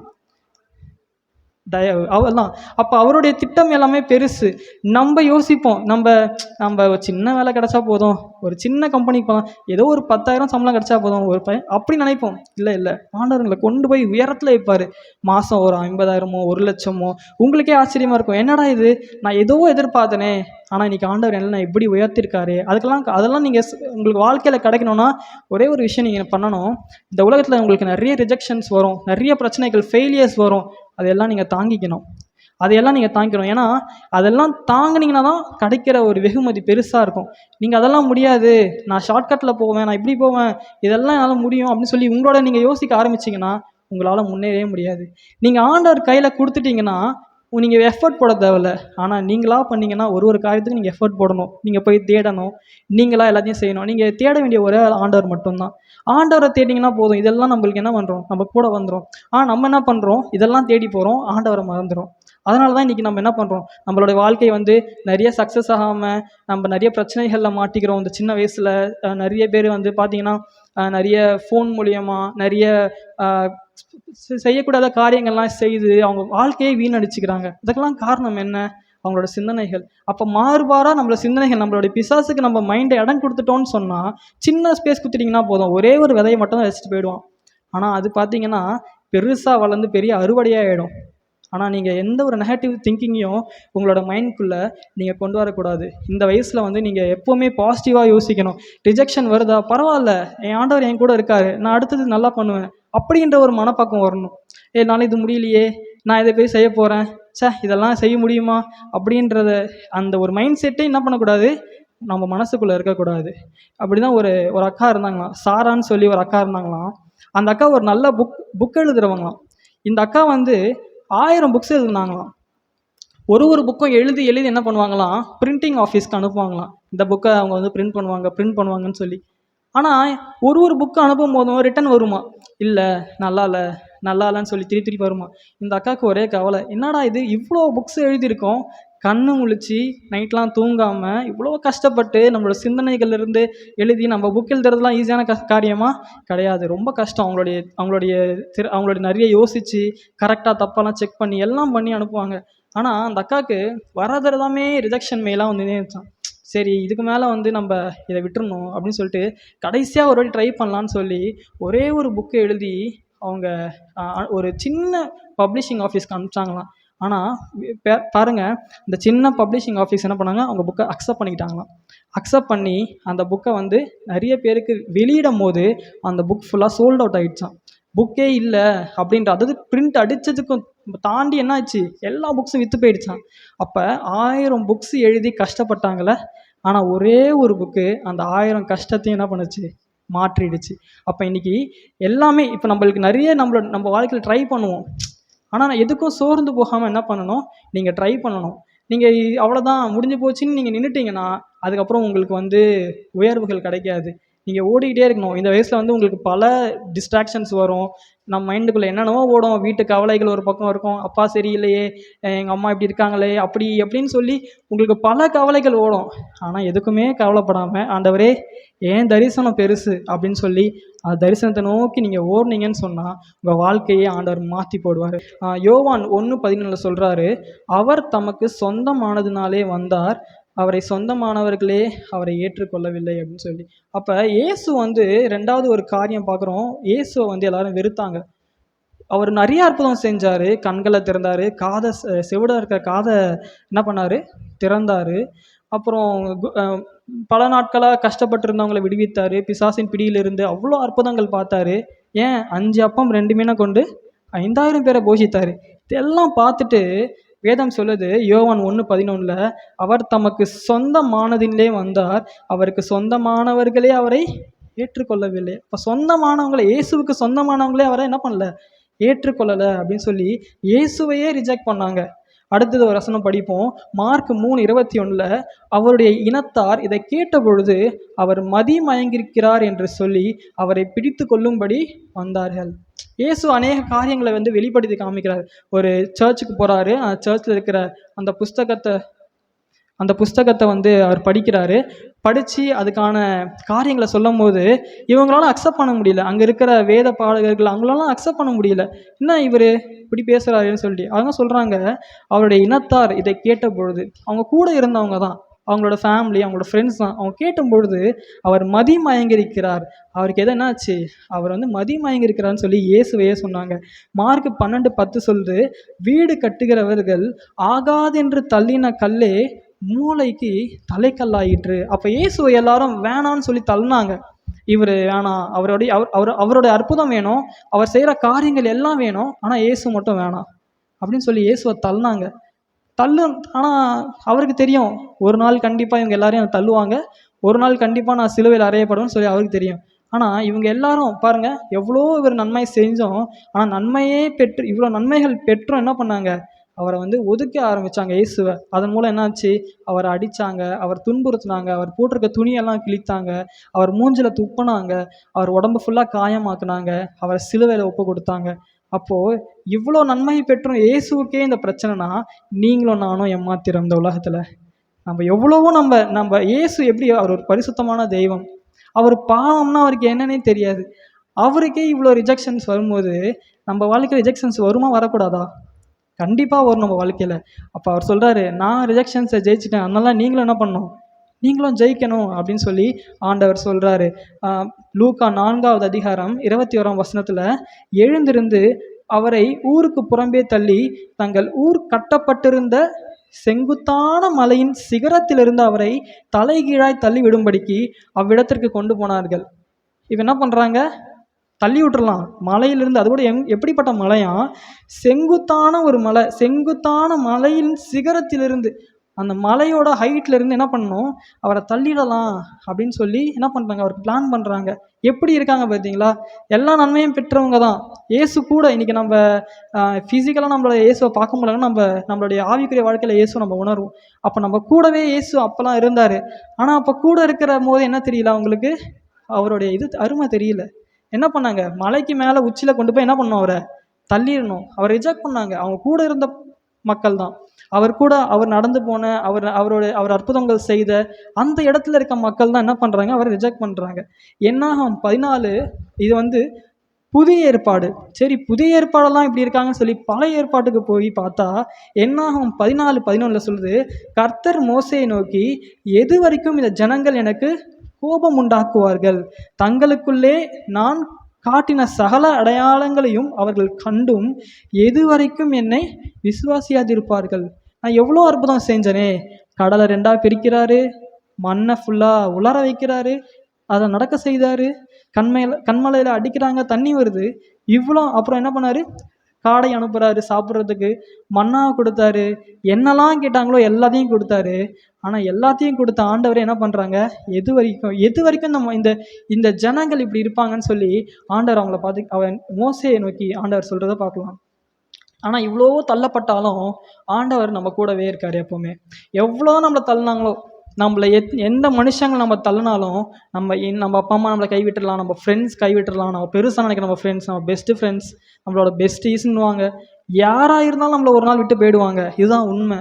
தயவு, அவெல்லாம். அப்போ அவருடைய திட்டம் எல்லாமே பெருசு. நம்ம யோசிப்போம், நம்ம ஒரு சின்ன வேலை கிடைச்சா போதும், ஒரு சின்ன கம்பெனிக்கு போகலாம், ஏதோ ஒரு 10,000 சம்பளம் கிடைச்சா போதும் ஒரு பையன் அப்படி நினைப்போம். இல்லை, ஆண்டவர்களை கொண்டு போய் உயரத்தில் வைப்பார். மாதம் ஒரு 50,000மோ 1,00,000மோ. உங்களுக்கே ஆச்சரியமாக இருக்கும், என்னடா இது நான் ஏதோ எதிர்பார்த்தனே, ஆனால் இன்றைக்கி ஆண்டவர் என்ன இப்படி உயர்த்திருக்காரு. அதெல்லாம் நீங்கள் உங்களுக்கு வாழ்க்கையில் கிடைக்கணும்னா ஒரே ஒரு விஷயம் நீங்கள் பண்ணணும். இந்த உலகத்தில் உங்களுக்கு நிறைய ரிஜெக்ஷன்ஸ் வரும், நிறைய பிரச்சனைகள், ஃபெயிலியர்ஸ் வரும். அதையெல்லாம் நீங்கள் தாங்கிக்கணும். ஏன்னா அதெல்லாம் தாங்கினீங்கன்னா தான் கிடைக்கிற ஒரு வெகுமதி பெருசாக இருக்கும். நீங்கள் அதெல்லாம் முடியாது, நான் ஷார்ட்கட்டில் போவேன், நான் இப்படி போவேன், இதெல்லாம் என்னால் முடியும் அப்படின்னு சொல்லி உங்களோட நீங்கள் யோசிக்க ஆரம்பிச்சிங்கன்னா உங்களால் முன்னேறவே முடியாது. நீங்கள் ஆண்டவர் கையில் கொடுத்துட்டிங்கன்னா நீங்கள் எஃபர்ட் போட தேவையில்ல. ஆனால் நீங்களாக பண்ணிங்கன்னா ஒரு காரியத்துக்கு நீங்கள் எஃபர்ட் போடணும், நீங்கள் போய் தேடணும், நீங்களாக எல்லாத்தையும் செய்யணும். நீங்கள் தேட வேண்டிய ஒரே ஆண்டவர் மட்டும்தான். ஆண்டவரை தேடிங்கன்னா போதும், இதெல்லாம் நம்மளுக்கு என்ன பண்ணுறோம்? நம்ம கூட வந்துடும். நம்ம என்ன பண்ணுறோம்? இதெல்லாம் தேடி போகிறோம், ஆண்டவரை மறந்துடும். அதனால தான் இன்றைக்கி நம்ம என்ன பண்ணுறோம்? நம்மளுடைய வாழ்க்கை வந்து நிறைய சக்ஸஸ் ஆகாமல் நம்ம நிறைய பிரச்சனைகளில் மாட்டிக்கிறோம். இந்த சின்ன வயசில் நிறைய பேர் வந்து பார்த்திங்கன்னா நிறைய ஃபோன் மூலியமாக நிறைய செய்யக்கூடாத காரியங்கள்லாம் செய்து அவங்க வாழ்க்கையை வீணடிச்சுக்கிறாங்க. இதுக்கெல்லாம் காரணம் என்ன? அவங்களோட சிந்தனைகள். அப்போ மாறுபாடாக நம்மளோட சிந்தனைகள், நம்மளுடைய பிசாசுக்கு நம்ம மைண்டை இடம் கொடுத்துட்டோன்னு சொன்னால், சின்ன ஸ்பேஸ் கொடுத்துட்டிங்கன்னா போதும், ஒரே ஒரு விதையை மட்டும் தான் வச்சுட்டு போயிடுவான். ஆனால் அது பார்த்திங்கன்னா பெருசாக வளர்ந்து பெரிய அறுவடையாக ஆகிடும். ஆனால் நீங்கள் எந்த ஒரு நெகட்டிவ் திங்கிங்கையும் உங்களோட மைண்ட்குள்ளே நீங்கள் கொண்டு வரக்கூடாது. இந்த வயசில் வந்து நீங்கள் எப்போவுமே பாசிட்டிவாக யோசிக்கணும். ரிஜெக்ஷன் வருதா, பரவாயில்ல, என் ஆண்டவர் என் கூட இருக்கார், நான் அடுத்தது நல்லா பண்ணுவேன் அப்படின்ற ஒரு மனப்பக்கம் வரணும். என்னால் இது முடியலையே, நான் இதை போய் செய்ய போகிறேன், இதெல்லாம் செய்ய முடியுமா அப்படின்றத அந்த ஒரு மைண்ட் செட்டே என்ன பண்ணக்கூடாது? நம்ம மனசுக்குள்ளே இருக்கக்கூடாது. அப்படி தான் ஒரு ஒரு அக்கா இருந்தாங்களாம், சாரான்னு சொல்லி ஒரு அக்கா இருந்தாங்களாம். அந்த அக்கா ஒரு நல்ல புக் எழுதுறவங்களாம். இந்த அக்கா வந்து 1000 புக்ஸ் எழுதுனாங்களாம். ஒரு புக்கும் எழுதி எழுதி என்ன பண்ணுவாங்களாம், பிரிண்டிங் ஆஃபீஸ்க்கு அனுப்புவாங்களாம். இந்த புக்கை அவங்க வந்து பிரிண்ட் பண்ணுவாங்கன்னு சொல்லி. ஆனால் ஒரு புக்கு அனுப்பும் போதும் ரிட்டன் வருமா, இல்லை நல்லா இல்லை நல்லா இல்லைன்னு சொல்லி திருப்பி திருப்பி வருமா. இந்த அக்காவுக்கு ஒரே கவலை, என்னடா இது இவ்வளோ புக்ஸ் எழுதியிருக்கோம், கண்ணு முழிச்சு நைட்லாம் தூங்காமல் இவ்வளோ கஷ்டப்பட்டு நம்மளோட சிந்தனைகள்லேருந்து எழுதி நம்ம புக் எழுதுறதுலாம் ஈஸியான காரியமா கிடையாது, ரொம்ப கஷ்டம். அவங்களுடைய அவங்களுடைய நிறைய யோசித்து கரெக்டாக தப்பெல்லாம் செக் பண்ணி எல்லாம் பண்ணி அனுப்புவாங்க. ஆனால் அந்த அக்காவுக்கு வர்றது எல்லாமே ரிஜெக்ஷன் மெயிலாக வந்து இருந்துச்சான். சரி இதுக்கு மேலே வந்து நம்ம இதை விட்டுறணும் அப்படின்னு சொல்லிட்டு கடைசியாக ஒரு வாட்டி ட்ரை பண்ணலான்னு சொல்லி ஒரே ஒரு புக்கை எழுதி அவங்க ஒரு சின்ன பப்ளிஷிங் ஆஃபீஸ்க்கு அனுப்பிச்சாங்களாம். ஆனால் பாருங்கள், இந்த சின்ன பப்ளிஷிங் ஆஃபீஸ் என்ன பண்ணாங்க, அவங்க புக்கை அக்செப்ட் பண்ணிக்கிட்டாங்களாம். அக்செப்ட் பண்ணி அந்த புக்கை வந்து நிறைய பேருக்கு வெளியிடும் போது அந்த புக் ஃபுல்லாக சோல்ட் அவுட் ஆகிடுச்சான். புக்கே இல்லை அப்படின்ற, அதாவது பிரிண்ட் அடித்ததுக்கும் தாண்டி என்ன ஆச்சு, எல்லா புக்ஸும் விற்று போயிடுச்சான். அப்போ 1000 புக்ஸ் எழுதி கஷ்டப்பட்டாங்களே, ஆனால் ஒரே ஒரு புக்கு அந்த 1000 கஷ்டத்தையும் என்ன பண்ணுச்சு, மாற்றிடுச்சு. அப்போ இன்றைக்கி எல்லாமே இப்போ நம்மளுக்கு நிறைய நம்ம வாழ்க்கையில் ட்ரை பண்ணுவோம். ஆனால் எதுக்கும் சோர்ந்து போகாமல் என்ன பண்ணணும், நீங்கள் ட்ரை பண்ணணும். நீங்கள் அவ்வளோதான் முடிஞ்சு போச்சுன்னு நீங்கள் நின்றுட்டீங்கன்னா அதுக்கப்புறம் உங்களுக்கு வந்து உயர்வுகள் கிடைக்காது. நீங்கள் ஓடிக்கிட்டே இருக்கணும். இந்த வயசில் வந்து உங்களுக்கு பல டிஸ்ட்ராக்ஷன்ஸ் வரும். நம்ம மைண்டுக்குள்ளே என்னென்னவோ ஓடும். வீட்டு கவலைகள் ஒரு பக்கம் இருக்கும், அப்பா சரியில்லையே, எங்கள் அம்மா இப்படி இருக்காங்களே, அப்படி அப்படின்னு சொல்லி உங்களுக்கு பல கவலைகள் ஓடும். ஆனால் எதுக்குமே கவலைப்படாமல், ஆண்டவரே ஏன் தரிசனம் பெருசு அப்படின்னு சொல்லி அந்த தரிசனத்தை நோக்கி நீங்கள் ஓடுனீங்கன்னு சொன்னால் உங்கள் வாழ்க்கையே ஆண்டவர் மாற்றி போடுவார். யோவான் 1:14 சொல்கிறாரு, அவர் தமக்கு சொந்தமானதுனாலே வந்தார், அவரை சொந்தமானவர்களே அவரை ஏற்றுக்கொள்ளவில்லை அப்படின்னு சொல்லி. அப்போ இயேசு வந்து ரெண்டாவது ஒரு காரியம் பார்க்குறோம், இயேசுவை வந்து எல்லாரும் வெறுத்தாங்க. அவர் நிறைய அற்புதம் செஞ்சார். கண்களை திறந்தார், காதை செவிடாக இருக்கிற காதை என்ன பண்ணார், திறந்தார். அப்புறம் பல நாட்களாக கஷ்டப்பட்டு இருந்தவங்களை விடுவித்தார், பிசாசின் பிடியிலிருந்து அவ்வளோ அற்புதங்கள் பார்த்தாரு. ஏன் 5 அப்பம் 2 மீனை கொண்டு 5000 பேரை போஷித்தார். இதெல்லாம் பார்த்துட்டு வேதம் சொல்லுது, யோவான் 1:11, அவர் தமக்கு சொந்தமானதிலே வந்தார், அவருக்கு சொந்தமானவர்களே அவரை ஏற்றுக்கொள்ளவில்லை. இப்போ சொந்தமானவங்களை, இயேசுவுக்கு சொந்தமானவங்களே அவரை என்ன பண்ணல, ஏற்றுக்கொள்ளலை அப்படின்னு சொல்லி இயேசுவையே ரிஜெக்ட் பண்ணாங்க. அடுத்தது ஒரு வசனம் படிப்போம். மார்க் 3:21, அவருடைய இனத்தார் இதை கேட்ட பொழுது அவர் மதி மயங்கிருக்கிறார் என்று சொல்லி அவரை பிடித்து கொள்ளும்படி வந்தார்கள். இயேசு அநேக காரியங்களை வந்து வெளிப்படுத்தி காமிக்கிறார். ஒரு சர்ச்சுக்கு போகிறாரு, அந்த சர்ச்சில் இருக்கிற அந்த புஸ்தகத்தை வந்து அவர் படிக்கிறாரு. படித்து அதுக்கான காரியங்களை சொல்லும் போது இவங்களால அக்செப்ட் பண்ண முடியல. அங்கே இருக்கிற வேத பாடகர்கள் அவங்களாலாம் அக்செப்ட் பண்ண முடியல. என்ன இவர் இப்படி பேசுகிறாருன்னு சொல்லிட்டு அவங்க சொல்கிறாங்க, அவருடைய இனத்தார் இதை கேட்ட பொழுது, அவங்க கூட இருந்தவங்க தான், அவங்களோட ஃபேமிலி, அவங்களோட ஃப்ரெண்ட்ஸ் தான், அவங்க கேட்டும் பொழுது அவர் மதி மயங்கிருக்கிறார், அவருக்கு எது என்னாச்சு, அவர் வந்து மதி மயங்கிருக்கிறார்னு சொல்லி இயேசுவையே சொன்னாங்க. மார்க் 12:10 சொல்லுது, வீடு கட்டுகிறவர்கள் ஆகாதென்று தள்ளின கல்லே மூளைக்கு தலைக்கல்லாயிற்று. அப்போ இயேசுவை எல்லாரும் வேணான்னு சொல்லி தள்ளினாங்க. இவர் வேணாம், அவருடைய அற்புதம் வேணும், அவர் செய்கிற காரியங்கள் எல்லாம் வேணும், ஆனால் இயேசு மட்டும் வேணாம் அப்படின்னு சொல்லி இயேசுவை தள்ளினாங்க. ஆனால் அவருக்கு தெரியும், ஒரு நாள் கண்டிப்பாக இவங்க எல்லாரையும் தள்ளுவாங்க, ஒரு நாள் கண்டிப்பாக நான் சிலுவையில் அறையப்படுவேன்னு சொல்லி அவருக்கு தெரியும். ஆனால் இவங்க எல்லாரும் பாருங்கள், எவ்வளோ இவர் நன்மை செஞ்சோம், ஆனால் நன்மையே பெற்று, இவ்வளோ நன்மைகள் பெற்றும் என்ன பண்ணாங்க, அவரை வந்து ஒதுக்க ஆரம்பித்தாங்க இயேசுவை. அதன் மூலம் என்னாச்சு, அவரை அடித்தாங்க, அவர் துன்புறுத்தினாங்க, அவர் போட்டிருக்க துணியெல்லாம் கிழித்தாங்க, அவர் மூஞ்சில் துப்புனாங்க, அவர் உடம்பு ஃபுல்லாக காயமாக்குனாங்க, அவரை சிலுவையில் ஒப்பு கொடுத்தாங்க. அப்போது இவ்வளோ நன்மை பெற்றும் இயேசுவுக்கே இந்த பிரச்சனைனா நீங்களும் நானும் ஏமாத்திரம் இந்த உலகத்தில். நம்ம எவ்வளவோ நம்ம இயேசு எப்படி, அவர் ஒரு பரிசுத்தமான தெய்வம், அவர் பாவம்னா அவருக்கு என்னன்னே தெரியாது. அவருக்கே இவ்வளோ ரிஜெக்ஷன்ஸ் வரும்போது நம்ம வாழ்க்கையில் ரிஜெக்ஷன்ஸ் வருமா வரக்கூடாதா? கண்டிப்பாக வரும் நம்ம வாழ்க்கையில். அப்போ அவர் சொல்கிறாரு, நான் ரிஜெக்ஷன்ஸை ஜெயிச்சிட்டேன், அதனால நீங்களும் என்ன பண்ணணும், நீங்களும் ஜெயிக்கணும் அப்படின்னு சொல்லி ஆண்டவர் சொல்கிறாரு. லூக்கா 4:21 எழுந்திருந்து அவரை ஊருக்கு புறம்பே தள்ளி தங்கள் ஊர் கட்டப்பட்டிருந்த செங்குத்தான மலையின் சிகரத்திலிருந்து அவரை தலைகீழாய் தள்ளி விடும்படிக்கு அவ்விடத்திற்கு கொண்டு போனார்கள். இவன் என்ன பண்ணுறாங்க, தள்ளி விட்டுறலாம் மலையிலிருந்து. அது கூட எப்படிப்பட்ட மலையா, செங்குத்தான ஒரு மலை, செங்குத்தான மலையின் சிகரத்திலிருந்து, அந்த மலையோட ஹைட்ல இருந்து என்ன பண்ணணும், அவரை தள்ளிடலாம் அப்படின்னு சொல்லி என்ன பண்றாங்க, அவர் பிளான் பண்றாங்க. எப்படி இருக்காங்க பார்த்தீங்களா? எல்லா நன்மையும் பெற்றவங்க தான். இயேசு கூட இன்னைக்கு நம்ம ஃபிசிக்கலாக நம்மளோட இயேசுவை பார்க்க முடியலன்னா நம்மளுடைய ஆவிக்குரிய வாழ்க்கையில் இயேசு நம்ம உணர்வோம். அப்போ நம்ம கூடவே இயேசு அப்போல்லாம் இருந்தார். ஆனால் அப்போ கூட இருக்கிற போது என்ன தெரியல அவங்களுக்கு, அவருடைய அருமை தெரியல. என்ன பண்ணாங்க, மலைக்கு மேலே உச்சியில் கொண்டு போய் என்ன பண்ணணும், அவரை தள்ளிடணும். அவர் ரிஜெக்ட் பண்ணாங்க. அவங்க கூட இருந்த மக்கள் தான். அவர் கூட அவர் நடந்து போன, அவர் அற்புதங்கள் செய்த அந்த இடத்துல இருக்க மக்கள் தான் என்ன பண்றாங்க, அவர் ரிஜெக்ட் பண்றாங்க. என்னாகும் 14 இது புதிய ஏற்பாடு. சரி, புதிய ஏற்பாடெல்லாம் இப்படி இருக்காங்கன்னு சொல்லி பழைய ஏற்பாட்டுக்கு போய் பார்த்தா என்னாகும் 14:11 சொல்லுது, கர்த்தர் மோசேயை நோக்கி, எது வரைக்கும் இந்த ஜனங்கள் எனக்கு கோபம் உண்டாக்குவார்கள், தங்களுக்குள்ளே நான் காட்டின சகல அடையாளங்களையும் அவர்கள் கண்டும் எது வரைக்கும் என்னை விசுவாசியாதிருப்பார்கள். நான் எவ்வளோ அற்புதம் செஞ்சனே, கடலை 2 பிரிக்கிறாரு, மண்ணை ஃபுல்லாக உலர வைக்கிறாரு, அதை நடக்க செய்தாரு, கண்மலையில் அடிக்கிறாங்க, தண்ணி வருது, இவ்வளோ. அப்புறம் என்ன பண்ணாரு, காடை அனுப்புகிறாரு சாப்பிட்றதுக்கு, மண்ணா கொடுத்தாரு, என்னெல்லாம் கேட்டாங்களோ எல்லாத்தையும் கொடுத்தாரு. ஆனால் எல்லாத்தையும் கொடுத்த ஆண்டவரே என்ன பண்ணுறாங்க, எது வரைக்கும் நம்ம இந்த ஜனங்கள் இப்படி இருப்பாங்கன்னு சொல்லி ஆண்டவர் அவங்கள பார்த்து அவன் மோசேயை நோக்கி ஆண்டவர் சொல்கிறத பார்க்கலாம். ஆனால் இவ்வளோ தள்ளப்பட்டாலும் ஆண்டவர் நம்ம கூடவே இருக்கார் எப்போவுமே. எவ்வளோ நம்மளை தள்ளினாங்களோ, நம்மளை எந்த மனுஷங்கள் நம்ம தள்ளினாலும், நம்ம அப்பா அம்மா நம்மளை கைவிட்டுடலாம், நம்ம ஃப்ரெண்ட்ஸ் கைவிட்டுடலாம், நம்ம பெருசாக நினைக்கிற நம்ம ஃப்ரெண்ட்ஸ், நம்ம பெஸ்ட்டு ஃப்ரெண்ட்ஸ், நம்மளோட பெஸ்டீஸ்ன்னுவாங்க, யாராக இருந்தாலும் நம்மளை ஒரு நாள் விட்டு போயிடுவாங்க. இதுதான் உண்மை.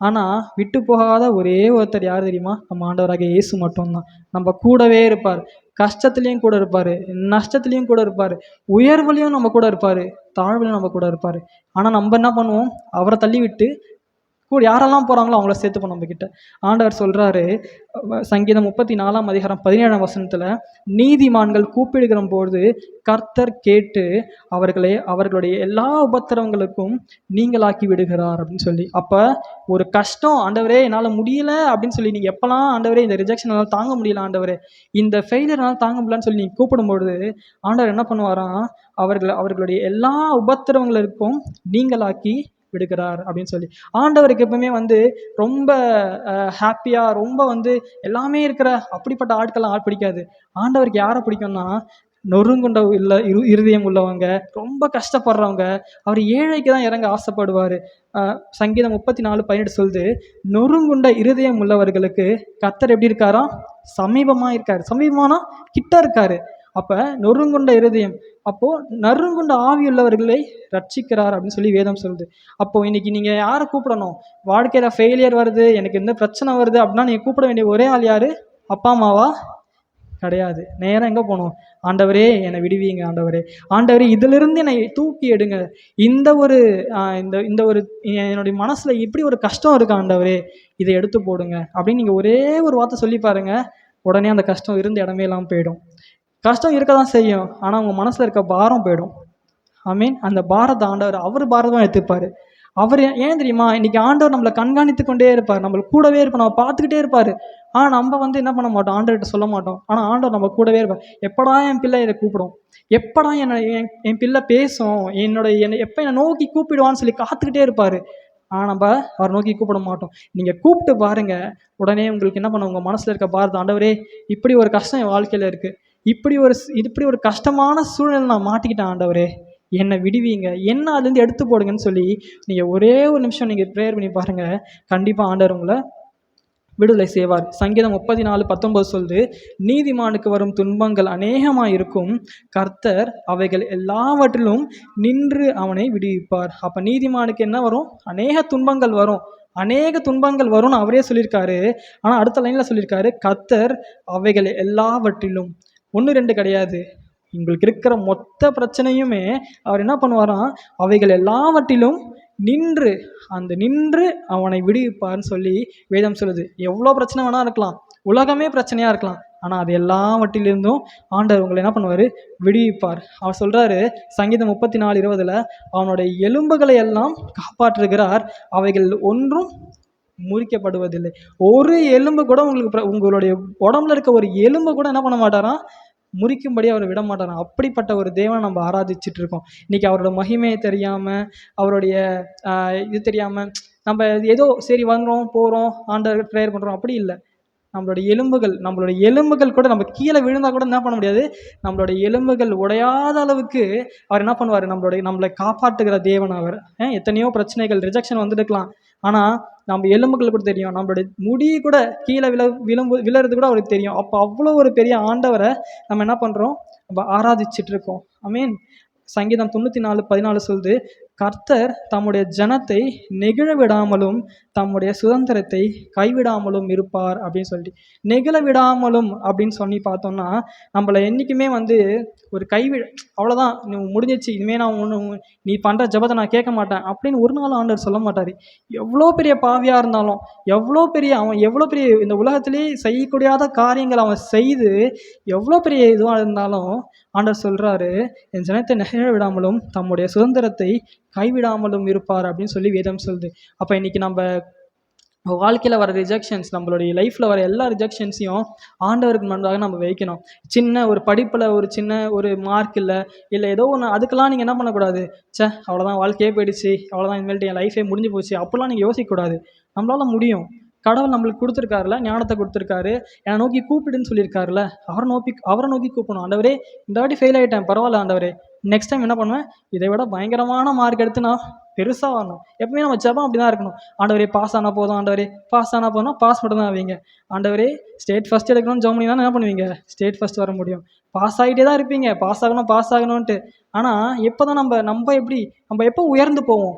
ஆனால் விட்டு போகாத ஒரே ஒருத்தர் யார் தெரியுமா, நம்ம ஆண்டவராகிய இயேசு மட்டும்தான். நம்ம கூடவே இருப்பார். கஷ்டத்துலேயும் கூட இருப்பார், நஷ்டத்துலேயும் கூட இருப்பார், உயர்வுலையும் நம்ம கூட இருப்பார், தாழ்வுலையும் நம்ம கூட இருப்பார். ஆனால் நம்ம என்ன பண்ணுவோம், அவரை தள்ளி விட்டு கூட யாரெல்லாம் போகிறாங்களோ அவங்கள சேர்த்துப்போம் நம்ம கிட்ட. ஆண்டவர் சொல்கிறாரு, சங்கீதம் 34:17 நீதிமான்கள் கூப்பிடுகிற போது கர்த்தர் கேட்டு அவர்களுடைய எல்லா உபத்திரவங்களுக்கும் நீங்களாக்கி விடுகிறார் அப்படின்னு சொல்லி. அப்போ ஒரு கஷ்டம், ஆண்டவரே என்னால் முடியல அப்படின்னு சொல்லி நீங்கள் எப்போல்லாம் ஆண்டவரே இந்த ரிஜெக்ஷன் என்னால் தாங்க முடியல, ஆண்டவரே இந்த ஃபெயிலியர்னால் தாங்க முடியலன்னு சொல்லி நீங்கள் கூப்பிடும்பொழுது ஆண்டவர் என்ன பண்ணுவாராம், அவர்களுடைய எல்லா உபத்திரவங்களுக்கும் நீங்களாக்கி விடுகிறார் அப்படின்னு சொல்லி. ஆண்டவருக்கு எப்பவுமே ரொம்ப ஹாப்பியாக ரொம்ப எல்லாமே இருக்கிற அப்படிப்பட்ட ஆட்கள்லாம் பிடிக்காது. ஆண்டவருக்கு யாரை பிடிக்கும்னா, நொறுங்குண்ட இருதயம் உள்ளவங்க, ரொம்ப கஷ்டப்படுறவங்க. அவர் ஏழைக்கு தான் இறங்க ஆசைப்படுவார். சங்கீதம் 34:18 சொல்லுது, நொறுங்குண்ட இருதயம் உள்ளவர்களுக்கு கர்த்தர் எப்படி இருக்காராம், சமீபமாக இருக்காரு. சமீபமானா கிட்ட இருக்காரு. அப்போ நொறுங்குண்ட இருதயம், அப்போது நறுங்குண்ட ஆவியுள்ளவர்களை ரட்சிக்கிறார் அப்படின்னு சொல்லி வேதம் சொல்லுது. அப்போது இன்னைக்கு நீங்கள் யாரை கூப்பிடணும், வாழ்க்கையில் ஃபெயிலியர் வருது, எனக்கு இந்த பிரச்சனை வருது அப்படின்னா நீங்கள் கூப்பிட வேண்டிய ஒரே ஆள் யார், அப்பா அம்மாவா? கிடையாது. நேரம் எங்கே போகணும், ஆண்டவரே என்னை விடுவீங்க, ஆண்டவரே இதிலிருந்து என்னை தூக்கி எடுங்க, இந்த ஒரு என்னுடைய மனசில் இப்படி ஒரு கஷ்டம் இருக்கு ஆண்டவரே, இதை எடுத்து போடுங்க அப்படின்னு நீங்கள் ஒரே ஒரு வார்த்தை சொல்லி பாருங்க, உடனே அந்த கஷ்டம் இருந்த இடமே இல்லாமல் போயிடும். கஷ்டம் இருக்க தான் செய்யும், ஆனால் உங்கள் மனசில் இருக்க பாரம் போயிடும். ஆமீன். அந்த பாரத்தை ஆண்டவர் அவர் பாரதம் எடுத்துப்பார். அவர் ஏன் தெரியுமா, இன்னைக்கு ஆண்டவர் நம்மளை கண்காணித்து கொண்டே இருப்பார், நம்மளுக்கு கூடவே இருப்பார், நம்ம பார்த்துக்கிட்டே இருப்பார். ஆனால் நம்ம என்ன பண்ண மாட்டோம், ஆண்டவர்கிட்ட சொல்ல மாட்டோம். ஆனால் ஆண்டவர் நம்ம கூடவே இருப்பார். எப்படா என் பிள்ளை இதை கூப்பிடும், எப்படா என் பிள்ளை பேசும், எப்போ என்னை நோக்கி கூப்பிடுவான்னு சொல்லி காத்துக்கிட்டே இருப்பார். ஆனால் நம்ம அவரை நோக்கி கூப்பிட மாட்டோம். நீங்கள் கூப்பிட்டு பாருங்க, உடனே உங்களுக்கு என்ன பண்ண, உங்கள் மனசில் இருக்க பாரத, ஆண்டவரே இப்படி ஒரு கஷ்டம் என் வாழ்க்கையில் இருக்குது, இப்படி ஒரு கஷ்டமான சூழ்நிலை நான் மாட்டிக்கிட்டேன், ஆண்டவரே என்னை விடுவீங்க, என்ன அதுலேருந்து எடுத்து போடுங்கன்னு சொல்லி நீங்கள் ஒரே ஒரு நிமிஷம் நீங்கள் ப்ரேயர் பண்ணி பாருங்கள், கண்டிப்பாக ஆண்டவர் உங்களை விடுதலை செய்வார். சங்கீதம் 34:19 சொல்லுது, நீதிமானுக்கு வரும் துன்பங்கள் அநேகமாக இருக்கும், கர்த்தர் அவைகள் எல்லாவற்றிலும் நின்று அவனை விடுவிப்பார். அப்போ நீதிமானுக்கு என்ன வரும், அநேக துன்பங்கள் வரும்னு அவரே சொல்லியிருக்காரு. ஆனால் அடுத்த லைனில் சொல்லியிருக்காரு, கர்த்தர் அவைகள் எல்லாவற்றிலும், 1-2 கிடையாது, உங்களுக்கு இருக்கிற மொத்த பிரச்சனையுமே அவர் என்ன பண்ணுவாராம், அவைகள் எல்லாவற்றிலும் நின்று அவனை விடுவிப்பார்னு சொல்லி வேதம் சொல்லுது. எவ்வளோ பிரச்சனை வேணா இருக்கலாம், உலகமே பிரச்சனையாக இருக்கலாம், ஆனால் அது எல்லாவற்றிலிருந்தும் ஆண்டவர் உங்களை என்ன பண்ணுவார், விடுவிப்பார். அவர் சொல்கிறாரு சங்கீதம் 34:20 அவனுடைய எலும்புகளை எல்லாம் காப்பாற்றுகிறார், அவைகள் ஒன்றும் முறிக்கப்படுவதில்லை. ஒரு எலும்பு கூட உங்களுடைய உடம்புல இருக்க ஒரு எலும்பு கூட என்ன பண்ண மாட்டாராம், முறிக்கும்படி அவர் விட மாட்டாராம். அப்படிப்பட்ட ஒரு தேவனை நம்ம ஆராதிச்சுட்டு இருக்கோம். இன்னைக்கு அவரோட மகிமையை தெரியாமல், அவருடைய இது தெரியாமல் நம்ம ஏதோ சரி வர்றோம் போகிறோம் ஆண்டவர் ப்ரேயர் பண்ணுறோம் அப்படி இல்லை. நம்மளுடைய எலும்புகள் கூட நம்ம கீழே விழுந்தா கூட என்ன பண்ண முடியாது, நம்மளுடைய எலும்புகள் உடையாத அளவுக்கு அவர் என்ன பண்ணுவார், நம்மளை காப்பாற்றுகிற தேவன் அவர். எத்தனையோ பிரச்சனைகள் ரிஜெக்ஷன் வந்துருக்கலாம், ஆனால் நம்ம எலும்புகள் கூட தெரியும், நம்மளுடைய முடி கூட கீழே விழுறது கூட அவருக்கு தெரியும். அப்போ அவ்வளோ ஒரு பெரிய ஆண்டவரை நம்ம என்ன பண்ணுறோம், நம்ம ஆராதிச்சுட்டு இருக்கோம். ஐ மீன் சங்கீதம் 94:14 சொல்லுது, கர்த்தர் தம்முடைய ஜனத்தை நெகிழ விடாமலும் தம்முடைய சுதந்திரத்தை கைவிடாமலும் இருப்பார் அப்படின்னு சொல்லிட்டு. நெகிழ விடாமலும் அப்படின்னு சொல்லி பார்த்தோம்னா, நம்மளை என்றைக்குமே ஒரு அவ்வளோதான் நீ முடிஞ்சிச்சு, இனிமேல் நான் நீ பண்ணுற ஜபத்தை நான் கேட்க மாட்டேன் அப்படின்னு ஒரு நாள் ஆண்டவர் சொல்ல மாட்டார். எவ்வளோ பெரிய பாவியாக இருந்தாலும், அவன் எவ்வளோ பெரிய இந்த உலகத்திலே செய்யக்கூடாத காரியங்கள் அவன் செய்து எவ்வளோ பெரிய இதுவாக இருந்தாலும் ஆண்டவர் சொல்கிறாரு, என் ஜனத்தை நெகிழ விடாமலும் தம்முடைய சுதந்திரத்தை கைவிடாமலும் இருப்பார் அப்படின்னு சொல்லி வேதம் சொல்லுது. அப்போ இன்னைக்கு நம்ம வாழ்க்கையில் வர ரிஜெக்ஷன்ஸ், நம்மளுடைய லைஃப்பில் வர எல்லா ரிஜெக்ஷன்ஸையும் ஆண்டவருக்கு முன்பாக நம்ம வைக்கணும். சின்ன ஒரு படிப்பில் ஒரு சின்ன ஒரு மார்க் இல்லை ஏதோ ஒன்று, அதுக்கெல்லாம் நீங்கள் என்ன பண்ணக்கூடாது, அவ்வளோதான் வாழ்க்கையே போயிடுச்சு, அவ்வளோதான் இனிமேல்ட்டு என் லைஃபே முடிஞ்சு போச்சு அப்படிலாம் நீங்கள் யோசிக்கக்கூடாது. நம்மளால் முடியும். கடவுள் நம்மளுக்கு கொடுத்துருக்காருல, ஞானத்தை கொடுத்துருக்காரு, என்னை நோக்கி கூப்பிடுன்னு சொல்லியிருக்காருல, அவரை நோக்கி கூப்பிடணும். ஆண்டவரே இந்த வாட்டி ஃபெயில் ஆகிட்டேன், பரவாயில்ல ஆண்டவரே, நெக்ஸ்ட் டைம் என்ன பண்ணுவேன், இதை விட பயங்கரமான மார்க் எடுத்து நான் பெருசாக வரணும். எப்பவுமே நம்ம ஜெபம் அப்படி தான் இருக்கணும். ஆண்டவரே பாஸ் ஆனால் போதும், ஆண்டவரே பாஸ் ஆனால் போதும், பாஸ் மட்டும் தான் ஆவீங்க. ஆண்டவரே ஸ்டேட் ஃபஸ்ட் எடுக்கணும்னு ஜெபம் பண்ணி தான் என்ன பண்ணுவீங்க, ஸ்டேட் ஃபஸ்ட் வர முடியும். பாஸ் ஆகிட்டே தான் இருப்பீங்க, பாஸ் ஆகணும்ன்ட்டு. ஆனால் எப்போ தான் நம்ம எப்போ உயர்ந்து போவோம்,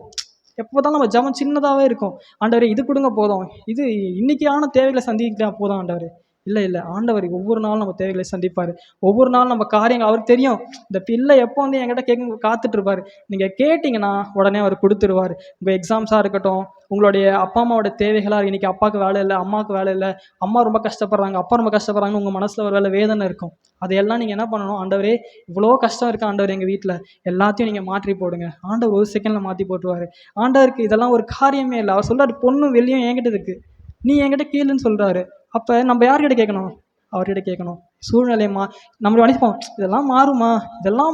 எப்போ தான் நம்ம ஜெபம் சின்னதாகவே இருக்கும். ஆண்டவரே இது கொடுங்க போதும், இது இன்னைக்கான தேவைகளை சந்திக்கலாம் போதும் ஆண்டவரே. இல்லை ஆண்டவர் ஒவ்வொரு நாளும் நம்ம தேவைகளை சந்திப்பார். ஒவ்வொரு நாளும் நம்ம காரியங்கள் அவருக்கு தெரியும். இந்த பிள்ளை எப்போ என்கிட்ட காத்துட்ருப்பார். நீங்கள் கேட்டிங்கன்னா உடனே அவர் கொடுத்துருவார். உங்கள் எக்ஸாம்ஸாக இருக்கட்டும், உங்களுடைய அப்பா அம்மாவோட தேவைகளாக, இன்றைக்கி அப்பாவுக்கு வேலை இல்லை, அம்மாவுக்கு வேலை இல்லை, அம்மா ரொம்ப கஷ்டப்படுறாங்க, அப்பா ரொம்ப கஷ்டப்படுறாங்க, உங்கள் மனசில் ஒரு வேலை வேதனை இருக்கும். அதையெல்லாம் நீங்கள் என்ன பண்ணணும், ஆண்டவரே இவ்வளோ கஷ்டம் இருக்குது ஆண்டவர் எங்கள் வீட்டில், எல்லாத்தையும் நீங்கள் மாற்றி போடுங்க. ஆண்டவர் ஒரு செகண்டில் மாற்றி போட்டுருவார். ஆண்டவருக்கு இதெல்லாம் ஒரு காரியமே இல்லை. அவர் சொல்கிறார், பொண்ணும் வெள்ளியும் என்கிட்ட இருக்குது, நீ என்கிட்ட கீழுன்னு சொல்கிறாரு. அப்போ நம்ம யார்கிட்ட கேட்கணும், அவர்கிட்ட கேட்கணும். சூழ்நிலைமா நம்ம நினைப்போம், இதெல்லாம்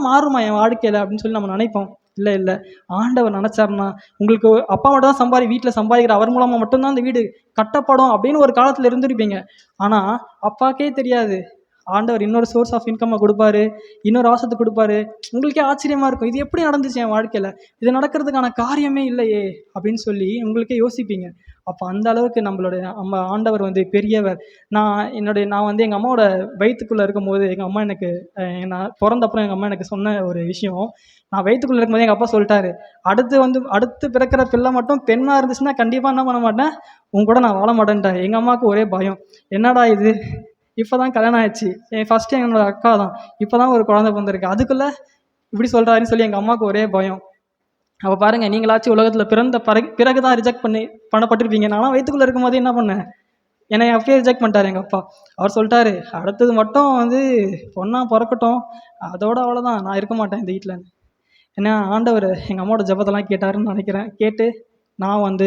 மாறுமா என் வாழ்க்கையில் அப்படின்னு சொல்லி நம்ம நினைப்போம். இல்லை ஆண்டவர் நினச்சாருன்னா, உங்களுக்கு அப்பா மட்டும் தான் வீட்டில் சம்பாதிக்கிற அவர் மூலமாக மட்டும்தான் அந்த வீடு கட்டப்படும் அப்படின்னு ஒரு காலத்தில் இருந்திருப்பீங்க. ஆனால் அப்பாக்கே தெரியாது, ஆண்டவர் இன்னொரு சோர்ஸ் ஆஃப் இன்கம்மை கொடுப்பாரு, இன்னொரு ஆசத்தை கொடுப்பாரு. உங்களுக்கே ஆச்சரியமாக இருக்கும், இது எப்படி நடந்துச்சு என் வாழ்க்கையில், இது நடக்கிறதுக்கான காரியமே இல்லையே அப்படின்னு சொல்லி உங்களுக்கே யோசிப்பீங்க. அப்போ அந்த அளவுக்கு நம்ம ஆண்டவர் பெரியவர். நான் எங்கள் அம்மாவோட வயிற்றுக்குள்ளே இருக்கும்போது எங்கள் அம்மா எனக்கு நான் பிறந்தப்புறம் எங்கள் அம்மா எனக்கு சொன்ன ஒரு விஷயம், நான் வயிற்றுக்குள்ளே இருக்கும்போது எங்கள் அப்பா சொல்லிட்டாரு, அடுத்து பிறக்கிற பிள்ளை மட்டும் பெண்ணாக இருந்துச்சுன்னா கண்டிப்பாக என்ன பண்ண மாட்டேன், உன் கூட நான் வாழ மாட்டேன்ட்டேன். எங்கள் அம்மாவுக்கு ஒரே பயம், என்னடா இது, இப்போ தான் கல்யாணம் ஆயிடுச்சு, ஃபஸ்ட்டு என்னோட அக்கா தான், இப்போ தான் ஒரு குழந்தை பிறந்திருக்கு, அதுக்குள்ளே இப்படி சொல்கிறாருன்னு சொல்லி எங்கள் அம்மாவுக்கு ஒரே பயம். அப்போ பாருங்கள், நீங்களாச்சும் உலகத்தில் பிறந்த பிறகு தான் ரிஜெக்ட் பண்ணப்பட்டிருப்பீங்க. நானும் வயிற்றுக்குள்ளே இருக்கும் போதே என்ன பண்ணேன், என்னை அப்பயே ரிஜெக்ட் பண்ணிட்டார் எங்கள் அப்பா. அவர் சொல்லிட்டாரு, அடுத்தது மட்டும் பொண்ணாக பிறக்கட்டும், அதோட அவ்வளோதான், நான் இருக்க மாட்டேன் இந்த வீட்டில். ஏன்னா ஆண்டவர் எங்கள் அம்மாவோட ஜபத்தெல்லாம் கேட்டாருன்னு நினைக்கிறேன். கேட்டு நான்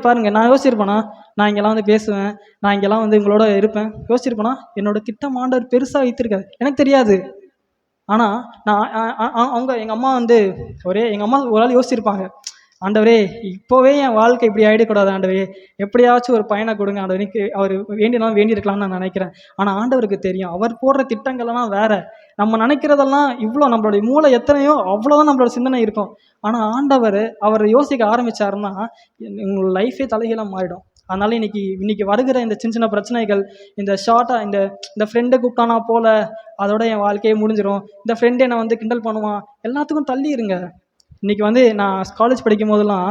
பாருங்கள், நான் யோசிச்சிருப்பேனா, நான் இங்கெல்லாம் பேசுவேன், நான் இங்கெல்லாம் உங்களோட இருப்பேன், யோசிச்சிருப்பேனா, என்னோடய திட்டம் ஆண்டவர் பெருசாக வைத்திருக்காரு, எனக்கு தெரியாது. ஆனால் நான் எங்கள் அம்மா எங்கள் அம்மா ஒரு ஆள் யோசிச்சிருப்பாங்க, ஆண்டவரே இப்போவே என் வாழ்க்கை இப்படி ஆகிடக்கூடாது ஆண்டவரே, எப்படியாச்சும் ஒரு பையனை கொடுங்க ஆண்டவருக்கு, அவர் வேண்டியிருக்கலாம்னு நான் நினைக்கிறேன். ஆனால் ஆண்டவருக்கு தெரியும், அவர் போடுற திட்டங்கள்லாம் வேறு, நம்ம நினைக்கிறதெல்லாம் இவ்வளோ, நம்மளுடைய மூளை எத்தனையோ அவ்வளோதான் நம்மளோட சிந்தனை இருக்கும். ஆனால் அவர் யோசிக்க ஆரம்பித்தாருன்னா உங்களோட லைஃபே தலைகீழாக மாறிடும். அதனால் இன்னைக்கு வருகிற இந்த சின்ன பிரச்சனைகள், இந்த ஷார்ட்டாக இந்த ஃப்ரெண்டை கூப்பிட்டானா போல அதோட என் வாழ்க்கையே முடிஞ்சிடும், இந்த ஃப்ரெண்டு என்னை கிண்டல் பண்ணுவான், எல்லாத்துக்கும் தள்ளி இருங்க. இன்றைக்கி நான் காலேஜ் படிக்கும் போதெல்லாம்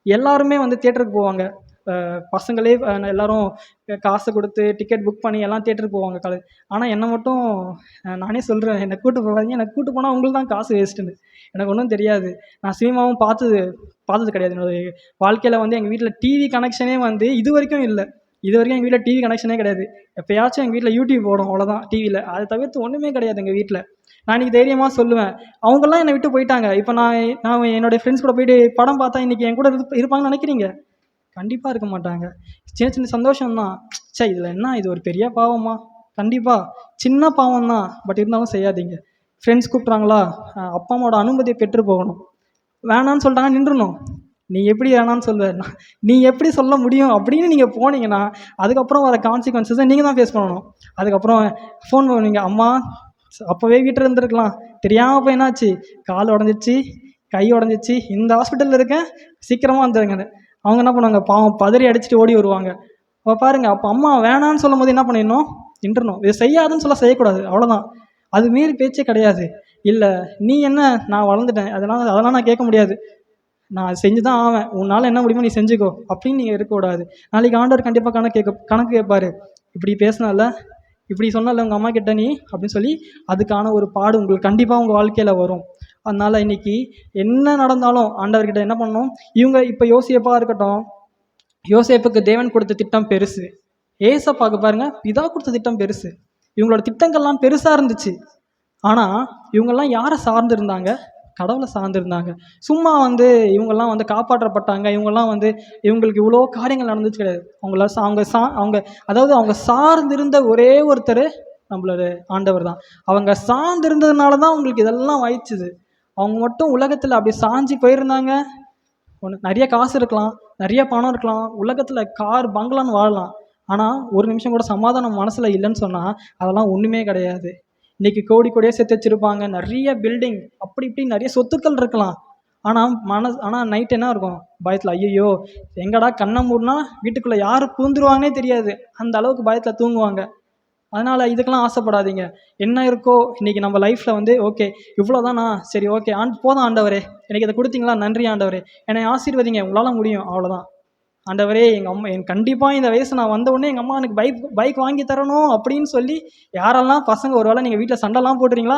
எல்லாருமே தியேட்டருக்கு போவாங்க. பசங்களே எல்லோரும் காசை கொடுத்து டிக்கெட் புக் பண்ணி எல்லாம் தியேட்டருக்கு போவாங்க காலேஜ். ஆனால் என்னை மட்டும் நானே சொல்கிறேன், என்னை கூட்டு போகாதீங்க, எனக்கு கூட்டு போனால் உங்களுக்கு தான் காசு வேஸ்ட்டுன்னு. எனக்கு ஒன்றும் தெரியாது, நான் சினிமாவும் பார்த்தது கிடையாது. என்னோடய வாழ்க்கையில் எங்கள் வீட்டில் டிவி கனெக்ஷனே இது வரைக்கும் இல்லை. எங்கள் வீட்டில் டிவி கனெக்ஷனே கிடையாது. எப்போயாச்சும் எங்கள் வீட்டில் யூடியூப் போடும், அவ்வளோதான் டிவியில். அதை தவிர்த்து ஒன்றுமே கிடையாது எங்கள் வீட்டில். நான் இன்றைக்கி தைரியமாக சொல்லுவேன், அவங்கெல்லாம் என்னை விட்டு போயிட்டாங்க. இப்போ நான் என்னுடைய ஃப்ரெண்ட்ஸ் கூட போயிட்டு படம் பார்த்தா இன்றைக்கி என் கூட இருப்பாங்கன்னு நினைக்கிறீங்க? கண்டிப்பாக இருக்க மாட்டாங்க. சின்ன சந்தோஷம்தான். இதில் என்ன, இது ஒரு பெரிய பாவமா? கண்டிப்பாக சின்ன பாவம் தான், பட் இருந்தாலும் செய்யாதீங்க. ஃப்ரெண்ட்ஸ் கூப்பிட்றாங்களா, அப்பா அம்மாவோட அனுமதியை பெற்று போகணும். வேணான்னு சொல்லிட்டாங்க, நின்றுணும். நீ எப்படி வேணான்னு சொல்லுவ, நீ எப்படி சொல்ல முடியும் அப்படின்னு நீங்கள் போனீங்கன்னா அதுக்கப்புறம் வர கான்சிக்வன்சஸை நீங்கள் தான் ஃபேஸ் பண்ணணும். அதுக்கப்புறம் ஃபோன் பண்ணுவீங்க, அம்மா அப்போவே வீட்டில் இருந்துருக்கலாம், தெரியாமல் போய் என்னாச்சு, கால் உடஞ்சிச்சு, கை உடஞ்சிச்சு, இந்த ஹாஸ்பிட்டலில் இருக்கேன், சீக்கிரமாக வந்துடுங்க. அவங்க என்ன பண்ணுவாங்க, பாவம் பதறி அடிச்சுட்டு ஓடி வருவாங்க. அப்போ பாருங்கள், அப்போ அம்மா வேணான்னு சொல்லும் போது என்ன பண்ணிடணும், நின்றணும். இது செய்யாதுன்னு சொல்ல செய்யக்கூடாது, அவ்வளோதான். அது மீறி பேச்சே கிடையாது. இல்லை நீ என்ன, நான் வளர்ந்துட்டேன், அதெல்லாம் நான் கேட்க முடியாது, நான் செஞ்சு தான் ஆவேன், உன்னால் என்ன முடியுமோ நீ செஞ்சுக்கோ அப்படின்னு நீங்கள் இருக்கக்கூடாது. நாளைக்கு ஆண்டவர் கண்டிப்பாக கணக்கு கேட்பாரு, இப்படி பேசினால, இப்படி சொன்னால உங்கள் அம்மா கிட்ட நீ அப்படின்னு சொல்லி அதுக்கான ஒரு பாடு உங்களுக்கு கண்டிப்பாக உங்கள் வாழ்க்கையில் வரும். அதனால் இன்றைக்கி என்ன நடந்தாலும் ஆண்டவர்கிட்ட என்ன பண்ணணும், இவங்க இப்போ யோசேப்பாக இருக்கட்டும், யோசேப்புக்கு தேவன் கொடுத்த திட்டம் பெருசு, ஏசப்பாக்கு பாருங்கள் பிதா கொடுத்த திட்டம் பெருசு, இவங்களோட திட்டங்கள்லாம் பெருசாக இருந்துச்சு. ஆனால் இவங்கெல்லாம் யாரை சார்ந்திருந்தாங்க, கடவுளை சார்ந்திருந்தாங்க. சும்மா இவங்கெல்லாம் காப்பாற்றப்பட்டாங்க, இவங்கெல்லாம் இவங்களுக்கு இவ்வளோ காரியங்கள் நடந்துச்சு கிடையாது. அவங்க அதாவது அவங்க சார்ந்திருந்த ஒரே ஒருத்தர் நம்மளோட ஆண்டவர் தான். அவங்க சார்ந்திருந்ததுனால தான் அவங்களுக்கு இதெல்லாம் வாய்ச்சுது. அவங்க மட்டும் உலகத்தில் அப்படி சாஞ்சி போயிருந்தாங்க, நிறைய காசு இருக்கலாம், நிறைய பணம் இருக்கலாம், உலகத்தில் கார் பங்களான்னு வாழலாம், ஆனால் ஒரு நிமிஷம் கூட சமாதானம் மனசில் இல்லைன்னு சொன்னால் அதெல்லாம் ஒன்றுமே கிடையாது. இன்றைக்கி கோடியாக சேர்த்து வச்சுருப்பாங்க, நிறைய பில்டிங் அப்படி இப்படி நிறைய சொத்துக்கள் இருக்கலாம், ஆனால் நைட் என்ன இருக்கும், பயத்தில் ஐயோ எங்கடா கண்ணை மூடினா வீட்டுக்குள்ளே யார் பூந்துருவாங்கன்னே தெரியாது, அந்த அளவுக்கு பயத்தில் தூங்குவாங்க. அதனால் இதுக்கெல்லாம் ஆசைப்படாதீங்க. என்ன இருக்கோ இன்றைக்கி நம்ம லைஃப்பில் ஓகே இவ்வளோதானா, சரி ஓகே போதும் ஆண்டவரே, எனக்கு இதை கொடுத்தீங்களா, நன்றி ஆண்டவரே, என்னை ஆசீர்வதிங்க, உங்களால் முடியும், அவ்வளோதான். ஆண்டவரே எங்கள் அம்மா எனக்கு கண்டிப்பாக இந்த வயசு நான் வந்த உடனே எங்கள் அம்மா எனக்கு பைக் வாங்கி தரணும் அப்படின்னு சொல்லி யாரெல்லாம் பசங்க ஒரு வேளை நீங்கள் வீட்டில் சண்டைலாம் போட்டுறீங்களா,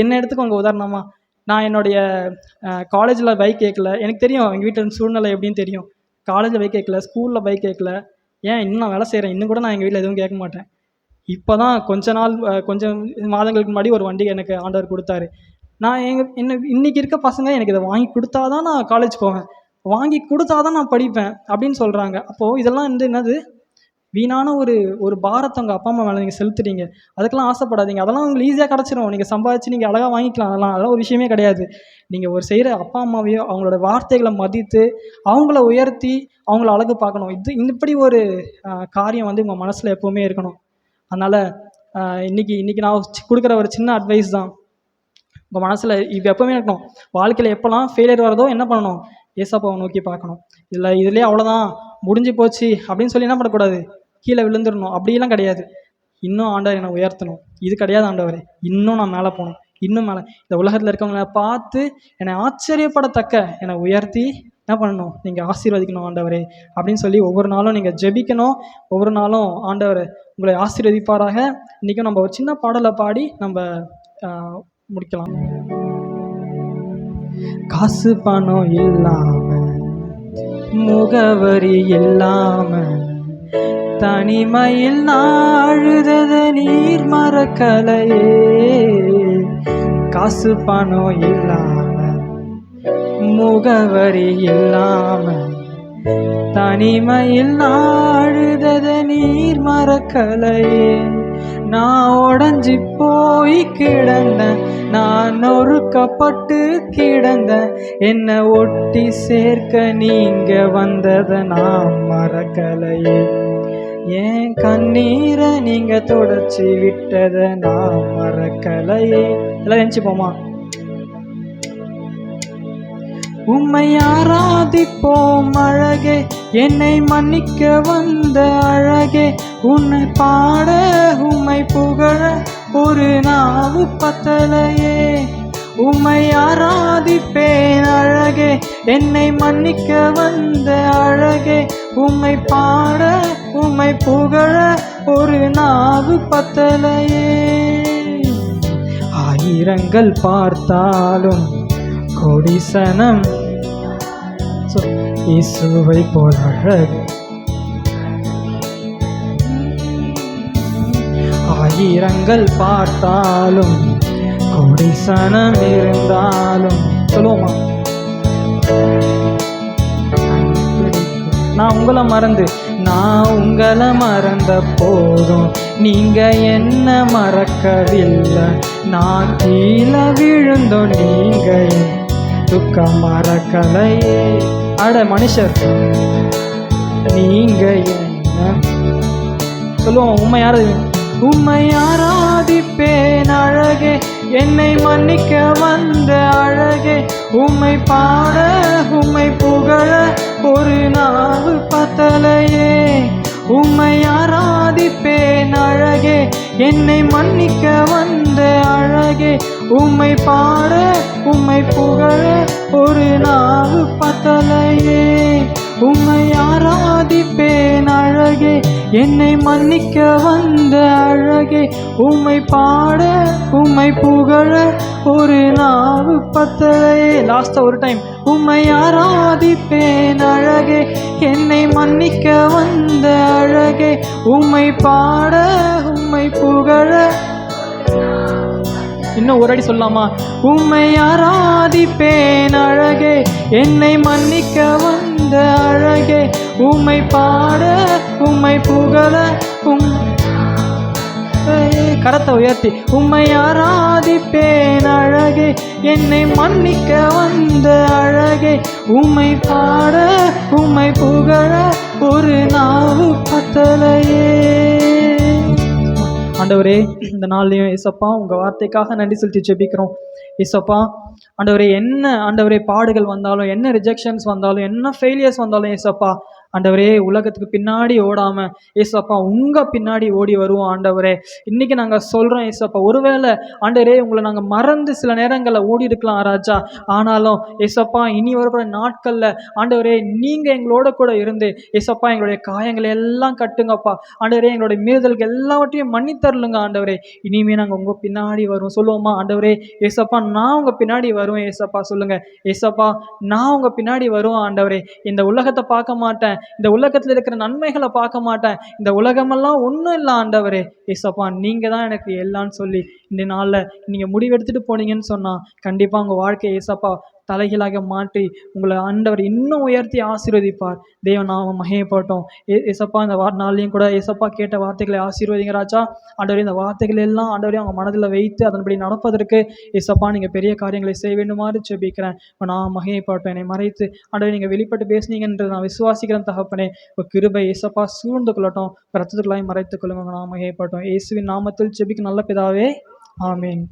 என்ன எடுத்துக்கோங்க உதாரணமாக. நான் என்னுடைய காலேஜில் பைக் கேட்கல, எனக்கு தெரியும் எங்கள் வீட்டில் சூழ்நிலை எப்படின்னு தெரியும். காலேஜில் பைக் கேட்கல, ஸ்கூலில் பைக் கேட்கல, ஏன் இன்னும் நான் வேலை செய்கிறேன், இன்னும் கூட நான் எங்கள் வீட்டில் எதுவும் கேட்க மாட்டேன். இப்போ தான் கொஞ்சம் மாதங்களுக்கு முன்னாடி ஒரு வண்டி எனக்கு ஆண்டவர் கொடுத்தாரு. நான் இன்றைக்கி இருக்க பசங்க எனக்கு இதை வாங்கி கொடுத்தா தான் நான் காலேஜ் போவேன், வாங்கி கொடுத்தா தான் நான் படிப்பேன் அப்படின்னு சொல்கிறாங்க. அப்போது இதெல்லாம் என்னது, வீணான ஒரு பாரத்தை உங்கள் அப்பா அம்மா மேலே நீங்கள் செலுத்துறீங்க. அதுக்கெல்லாம் ஆசைப்படாதீங்க, அதெல்லாம் உங்களுக்கு ஈஸியாக கிடச்சிரும், நீங்கள் சம்பாதிச்சு நீங்கள் அழகாக வாங்கிக்கலாம், அதெல்லாம் ஒரு விஷயமே கிடையாது. நீங்கள் ஒரு செய்கிற அப்பா அம்மாவையோ அவங்களோட வார்த்தைகளை மதித்து அவங்கள உயர்த்தி அவங்கள அழகு பார்க்கணும். இப்படி ஒரு காரியம் உங்கள் மனசில் எப்போவுமே இருக்கணும். அதனால் இன்றைக்கி நான் கொடுக்குற ஒரு சின்ன அட்வைஸ் தான், உங்கள் மனசில் இது எப்போவுமே இருக்கணும். வாழ்க்கையில் எப்போல்லாம் ஃபெயிலியர் வரதோ என்ன பண்ணணும், ஏசப்பாவை நோக்கி பார்க்கணும். இதுலேயே அவ்வளோதான் முடிஞ்சு போச்சு அப்படின்னு சொல்லி என்ன பண்ணக்கூடாது, கீழே விழுந்துடணும், அப்படிலாம் கிடையாது. இன்னும் ஆண்டவர் என்னை உயர்த்தணும், இது கிடையாது ஆண்டவர், இன்னும் நான் மேலே போகணும், இன்னும் மேலே இந்த உலகத்தில் இருக்கவங்கள பார்த்து என்னை ஆச்சரியப்படத்தக்க என்னை உயர்த்தி என்ன பண்ணணும், நீங்கள் ஆசீர்வதிக்கணும் ஆண்டவரே அப்படின்னு சொல்லி ஒவ்வொரு நாளும் நீங்கள் ஜெபிக்கணும். ஒவ்வொரு நாளும் ஆண்டவர் உங்களை ஆசீர்வதிப்பாராக. இன்றைக்கும் நம்ம ஒரு சின்ன பாடலை பாடி நம்ம முடிக்கலாம். காசு பணம் இல்லாம, முகவரி இல்லாம, தனிமையில் நாழுதத நீர் மறக்கலையே. காசு பணம் இல்லாம, முகவரி இல்லாம, தனிமையில் நாழுதத நீர் மறக்கலையே. நான் உடஞ்சி போய் கிடந்தேன், நான் நொறுக்கப்பட்டு கிடந்தேன், என்னை ஒட்டி சேர்க்க நீங்க வந்ததை நான் மறக்கலையே. என் கண்ணீரை நீங்க தொடச்சி விட்டதை நான் மறக்கலையே. எல்லாம் நினைச்சுப்போமா, உம்மை ஆராதிப்போம் அழகே, என்னை மன்னிக்க வந்த அழகே, உன்னை பாட உம்மை புகழ ஒரு நாவு பத்தலையே. உம்மை ஆராதிப்பேன் அழகே, என்னை மன்னிக்க வந்த அழகே, உம்மை பாட உம்மை புகழ ஒரு நாவு பத்தலையே. ஆயிரங்கள் பார்த்தாலும் கோடிசனம் இயேசுவை போல அழகு. ஆயிரங்கள் பார்த்தாலும் கோடிசனம் இருந்தாலும் சொல்லுவோமா, நான் உங்களை மறந்த போதும் நீங்க என்ன மறக்கவில்லை. நான் கீழே விழுந்தோம், நீங்க துக்க மறக்கலையே. அட மனுஷர் நீங்க என்ன சொல்லுவோம், உண்மை யாரு? உம்மை ஆராதிப்பேன் அழகே, என்னை மன்னிக்க வந்த அழகே, உம்மை பாட உம்மை புகழ ஒரு நாவு பத்தலையே. உம்மை ஆராதிப்பேன் அழகே, என்னை மன்னிக்க வந்த அழகே, உம்மை பாட உம்மை புகழ ஒரு நாவு பத்தலையே. உம்மை ஆராதிப்பேன் அழகே, என்னை மன்னிக்க வந்த அழகே, உம்மை பாட உம்மை புகழ ஒரு நாவு பத்தலையே. லாஸ்டா ஒரு டைம். உம்மை ஆராதிப்பேன் அழகே, என்னை மன்னிக்க வந்த அழகே, உம்மை பாட உம்மை புகழ. இன்னும் ஒரு அடி சொல்லலாமா? உம்மை ஆராதிப்பேன் அழகே, என்னை மன்னிக்க வந்த அழகே, உம்மை பாட உம்மை புகழ. கரத்தை உயர்த்தி. உம்மை ஆராதிப்பேன் அழகே, என்னை மன்னிக்க வந்த அழகே, உம்மை பாட உம்மை புகழ ஒரு நாவு பத்தலையே. ஆண்டவரே, இந்த நாள்லையும் ஏசப்பா உங்கள் வார்த்தைக்காக நன்றி செலுத்தி ஜெபிக்கிறோம். ஏசப்பா ஆண்டவரே, என்ன ஆண்டவரே பாடுகள் வந்தாலும், என்ன ரிஜெக்ஷன்ஸ் வந்தாலும், என்ன ஃபெயிலியர்ஸ் வந்தாலும் ஏசப்பா ஆண்டவரே, உலகத்துக்கு பின்னாடி ஓடாம ஏசப்பா உங்க பின்னாடி ஓடி வருவோம். ஆண்டவரே, இன்னைக்கு நாங்கள் சொல்றோம் ஏசப்பா, ஒருவேளை ஆண்டவரே உங்களை நாங்கள் மறந்து சில நேரங்களில் ஓடி இருக்கலாம் ராஜா. ஆனாலும் ஏசப்பா இனி வரக்கூடிய நாட்கள்ல ஆண்டவரே நீங்க எங்களோட கூட இருந்து ஏசப்பா எங்களுடைய காயங்களை எல்லாம் கட்டுங்கப்பா. ஆண்டவரே, எங்களுடைய மீறுதல்கள் எல்லாவற்றையும் மன்னித்தரலுங்க ஆண்டவரே. இனிமே நாங்கள் உங்க பின்னாடி வருவோம். சொல்லுவோமா? ஆண்டவரே ஏசப்பா நான் உங்க பின்னாடி வருவேன். ஏசப்பா சொல்லுங்க. ஏசப்பா நான் உங்க பின்னாடி வருவேன் ஆண்டவரே. இந்த உலகத்தை பார்க்க மாட்டேன், இந்த உலகத்தில் இருக்கிற நன்மைகளை பார்க்க மாட்டேன், இந்த உலகமெல்லாம் ஒன்றும் இல்லை ஆண்டவரே. ஏசப்பா நீங்க தான் எனக்கு எல்லான்னு சொல்லி இந்த நாளில் நீங்க முடிவெடுத்துட்டு போனீங்கன்னு சொன்னா கண்டிப்பா உங்க வாழ்க்கையை ஏசப்பா தலைகளாக மாற்றி உங்களை ஆண்டவர் இன்னும் உயர்த்தி ஆசீர்வதிப்பார். தேவன் நாம மகிமைப்பட்டோம். ஏசப்பா இந்த நாள்லையும் கூட ஏசப்பா கேட்ட வார்த்தைகளை ஆசீர்வதிங்க ராஜா. ஆண்டவரே, இந்த வார்த்தைகள் எல்லாம் ஆண்டவரே அவங்க மனதில் வைத்து அதன்படி நடப்பதற்கு ஏசப்பா நீங்கள் பெரிய காரியங்களை செய்ய வேண்டுமாறு ஜெபிக்கிறேன். நான் மகிமைப்பட்டோம். என்னை மறைத்து ஆண்டவரே நீங்கள் வெளிப்பட்டு பேசுனீங்கன்றது நான் விசுவாசிக்கிறேன் தகப்பனே. இப்போ கிருபை ஏசப்பா சூழ்ந்து கொள்ளட்டும், ரத்தத்துக்குள்ளாய் மறைத்துக் கொள்ளுங்க. நான் மகிமைப்பட்டோம். இயேசுவின் நாமத்தில் ஜெபிக்க நல்ல பிதாவே, ஆமீன்.